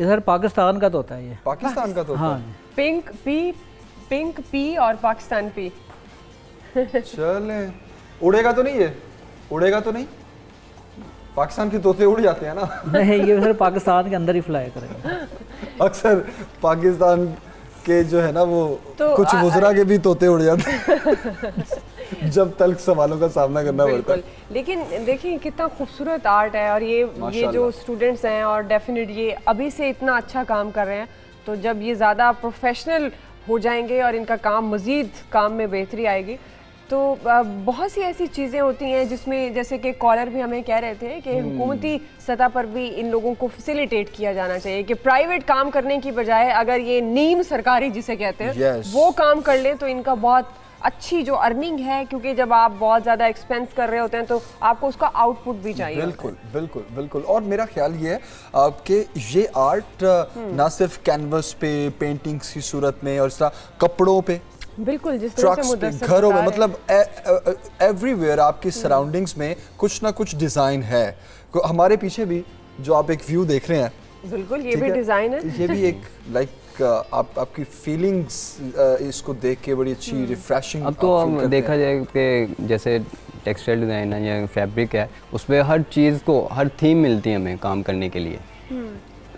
इधर पाकिस्तान का तोता है ये। पाकिस्तान का तोता? हाँ, पिंक पी और पाकिस्तान पी। चले, उड़ेगा तो नहीं? ये उड़ेगा तो नहीं? पाकिस्तान के तोते उड़ जाते हैं ना? नहीं, ये फिर पाकिस्तान के अंदर ही फ्लाई करेंगे। अक्सर पाकिस्तान के जो है ना वो तो कुछ वज़रा के भी तोते उड़ जाते हैं जब तल्ख सवालों का सामना करना पड़ता है। लेकिन देखिए कितना खूबसूरत आर्ट है, और ये जो स्टूडेंट्स हैं और डेफिनेट ये अभी से इतना अच्छा काम कर रहे हैं, तो जब ये ज़्यादा प्रोफेशनल हो जाएंगे और इनका काम मज़ीद काम में बेहतरी आएगी तो बहुत सी ऐसी चीज़ें होती हैं जिसमें जैसे कि कॉलर भी हमें कह रहे थे कि हुकूमती सतह पर भी इन लोगों को फैसिलिटेट किया जाना चाहिए कि प्राइवेट काम करने की बजाय अगर ये नीम सरकारी जिसे कहते हैं वो काम कर ले तो इनका बहुत अच्छी जो अर्निंग है, क्योंकि जब आप बहुत ज़्यादा एक्सपेंस कर रहे होते हैं तो आपको उसका आउटपुट भी चाहिए। बिल्कुल बिल्कुल बिल्कुल। और मेरा ख्याल ये है कि ये आर्ट ना सिर्फ कैनवस पे पेंटिंग्स की सूरत में और इस तरह कपड़ों पे, बिल्कुल, जिस तरह से ट्रक्स पे, मुदस्सर घरों में, बता रहे मतलब एवरीवेयर आपकी सराउंडिंग्स में कुछ ना कुछ डिज़ाइन है। हमारे पीछे भी जो आप एक व्यू देख रहे हैं, बिल्कुल ये भी डिज़ाइन है, ये भी एक लाइक आपकी फीलिंग्स इसको देख के बड़ी अच्छी रिफ्रेशिंग। अब तो हम देखा जाए कि जैसे टेक्सटाइल डिज़ाइन है या फैब्रिक है, उसमें हर चीज़ को हर थीम मिलती है हमें काम करने के लिए।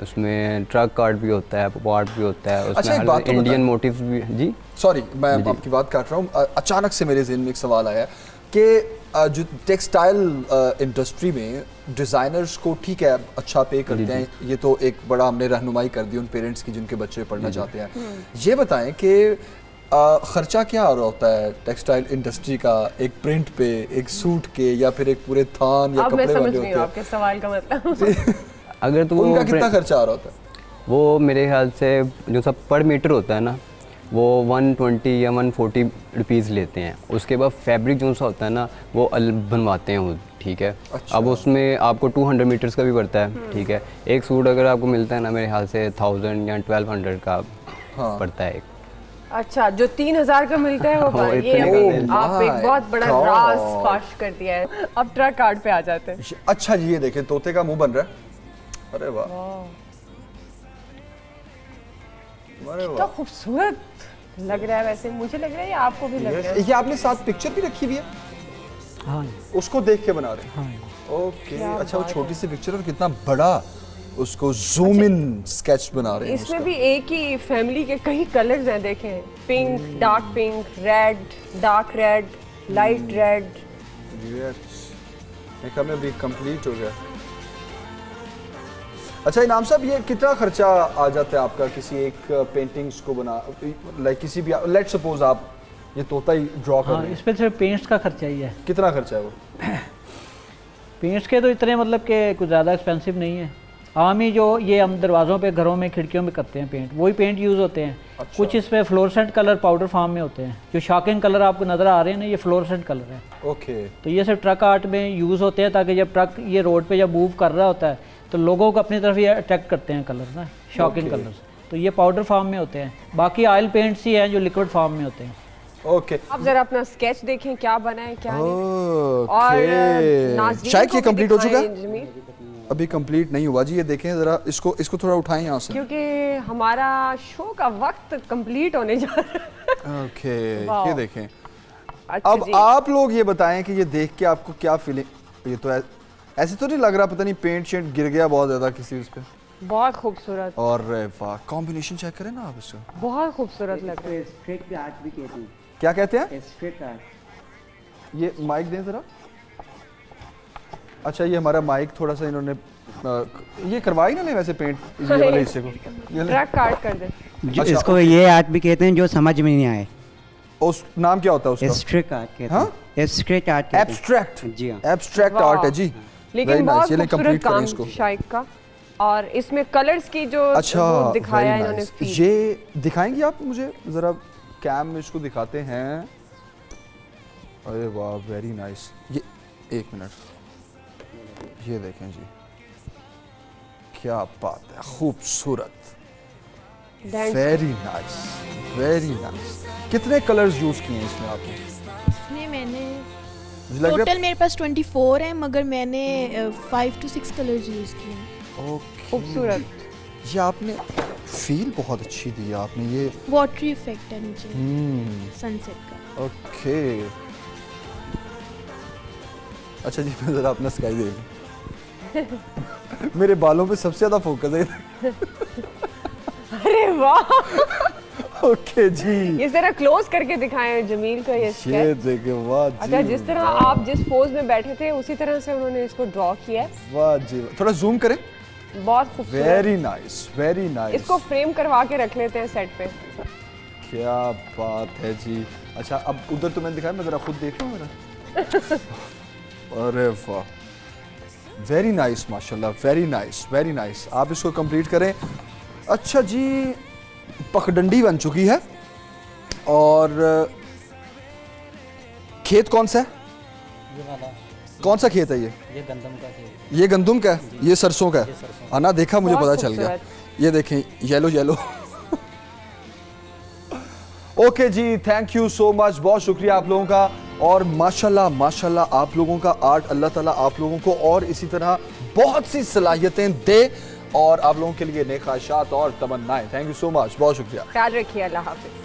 उसमें ट्रक आर्ट भी होता है, पॉप आर्ट भी होता है, उसमें हर इंडियन मोटिव्स भी। जी सॉरी मैं आपकी बात काट रहा हूँ, अचानक से मेरे ज़हन में एक सवाल आया कि जो टेक्सटाइल इंडस्ट्री में डिज़ाइनर्स को ठीक है अच्छा पे करते हैं, ये तो एक बड़ा हमने रहनुमाई कर दी उन पेरेंट्स की जिनके बच्चे पढ़ना चाहते हैं। ये बताएं कि खर्चा क्या आ रहा होता है टेक्सटाइल इंडस्ट्री का एक प्रिंट पे, एक सूट के, या फिर एक पूरे थान या कपड़े वाले होते हैं? आपके सवाल का मतलब अगर तो उनका कितना खर्चा आ रहा होता है? वो मेरे ख्याल से जो सब पर मीटर होता है ना, वो 120 या 140 रुपीज़ लेते हैं। उसके बाद फैब्रिक जो सा होता है ना वो बनवाते हैं वो, ठीक है। अच्छा। अब उसमें आपको 200 मीटर्स का भी पड़ता है, ठीक है। एक सूट अगर आपको मिलता है ना मेरे ख्याल से 1000 या 1200 का पड़ता है एक। अच्छा, जो 3000 का मिलता है वो ये आप एक बहुत बड़ा राज फाश कर दिया है। अब ट्रक आर्ट पे आ जाते हैं। अच्छा जी, ये देखें तोते का मुंह बन रहा है। अरे वाह, कितना खूबसूरत लग रहा है। वैसे मुझे लग रहा है आपको भी लग रहा है। ये आपने साथ पिक्चर भी रखी हुई है? हाँ, उसको देख के बना रहे हैं? हाँ। ओके, अच्छा, वो छोटी सी पिक्चर और कितना बड़ा उसको जूम इन स्केच बना रहे हैं। इसमें भी एक ही फैमिली के कई कलर्स हैं, देखें, pink, dark pink, red, dark red, light red. एक हमें भी कंप्लीट हो गया। अच्छा इनाम साहब, ये कितना खर्चा आ जाता है आपका किसी एक पेंटिंग्स को बना, लाइक किसी भी, लेट सपोज आप ये तोता ही ड्रॉ कर रहे हैं, इस पे सिर्फ पेंट्स का खर्चा ही है। कितना खर्चा है वो? पेंट्स के तो इतने मतलब कि कुछ ज़्यादा एक्सपेंसिव नहीं है। आम ही जो ये हम दरवाज़ों पे, घरों में, खिड़कियों में करते हैं पेंट, वही पेंट यूज़ होते हैं। अच्छा। कुछ इसमें फ्लोरेसेंट कलर पाउडर फॉर्म में होते हैं। जो शॉकिंग कलर आपको नज़र आ रहे हैं ना, ये फ्लोरेसेंट कलर है। ओके। तो ये सिर्फ ट्रक आर्ट में यूज़ होते हैं ताकि जब ट्रक ये रोड पे जब मूव कर रहा होता है तो लोगों को अपनी तरफ ये अट्रैक्ट करते हैं कलर ना, शॉकिंग कलर्स। तो ये पाउडर फॉर्म में होते हैं। बाकी ऑयल पेंट्स ही हैं जो लिक्विड फॉर्म में होते हैं। ओके, अब जरा अपना स्केच देखें क्या बना है क्या नहीं। और शायद ये कंप्लीट हो चुका है? अभी कंप्लीट नहीं हुआ जी, ये देखें जरा, इसको थोड़ा उठाएं यहाँ से, क्योंकि हमारा शो का वक्त कंप्लीट होने जा रहा है। ओके, ये देखें। अच्छा अब आप लोग ये बताएं कि ये देख के आपको क्या फीलिंग, ये तो ऐसे तो नहीं लग रहा पता नहीं पेंट शेंट गिर गया बहुत ज्यादा किसी उस पे? बहुत खूबसूरत। और वाह, कॉम्बिनेशन चेक करें ना आप इसका, बहुत खूबसूरत लग रहा है। स्ट्रीट आर्ट भी कहते हैं। क्या कहते हैं? Street art. ये माइक दें जरा। अच्छा, ये हमारा माइक थोड़ा सा इन्होंने ये करवाई ना, वैसे पेंट ये वाले हिस्से को ट्रक काट कर दे। अच्छा, इसको ये आर्ट भी कहते हैं जो समझ में नहीं आए। उस नाम क्या होता है उसका? एब्स्ट्रैक्ट आर्ट कहते हैं। Abstract art. एब्स्ट्रैक्ट? जी हाँ, एब्स्ट्रैक्ट आर्ट है जी। लेकिन बहुत खूबसूरत काम शाइक का, और इसमें कलर्स की जो दिखाया इन्होंने। ये दिखाएंगे आप मुझे जरा, कैम में इसको दिखाते हैं। अरे वाह, वेरी नाइस। ये एक मिनट, ये देखें जी, क्या बात है, खूबसूरत, वेरी नाइस, वेरी नाइस। कितने कलर्स यूज किए हैं इसमें आपने? इसमें मैंने टोटल मेरे पास 24 है, मगर मैंने 5 to 6 कलर्स यूज किए हैं। ओके, खूबसूरत। ये आपने फील बहुत अच्छी दी है आपने। ये वाटरी इफेक्ट है नीचे सनसेट का। ओके, अच्छा जी, मैं जरा अपना स्काई दे लूं। मेरे बालों पे सबसे ज्यादा फोकस है। अरे वाह, ओके जी, ये जरा क्लोज करके दिखाएं जमील का ये स्केच। ये देखिए, वाह जी। अच्छा, जिस तरह आप जिस पोज में बैठे थे उसी तरह से उन्होंने इसको ड्रॉ किया। वाह जी, थोड़ा जूम करें। बहुत खूबसूरत, वेरी नाइस, वेरी नाइस। इसको फ्रेम करवा के रख लेते हैं सेट पे। क्या बात है जी। अच्छा अब उधर तो मैंने दिखाया, मैं जरा खुद देख लूँ मेरा। अरे वाह, वेरी नाइस माशाल्लाह, वेरी नाइस वेरी नाइस। आप इसको कंप्लीट करें। अच्छा जी, पखडंडी बन चुकी है और खेत कौन सा है? ये वाला कौन सा खेत है ये? गंदम का खेत। ये गंदम का है, ये सरसों का है। आना देखा, मुझे पता चल गया। ये देखें येलो येलो। ओके जी, थैंक यू सो मच, बहुत शुक्रिया आप लोगों का। और माशाल्लाह माशाल्लाह आप लोगों का आर्ट, अल्लाह ताला आप लोगों को और इसी तरह बहुत सी सलाहियतें दे और आप लोगों के लिए नेक ख्वाहिशात और तमन्नाएं। थैंक यू सो मच, बहुत शुक्रिया। ख्याल रखिए, अल्लाह हाफिज।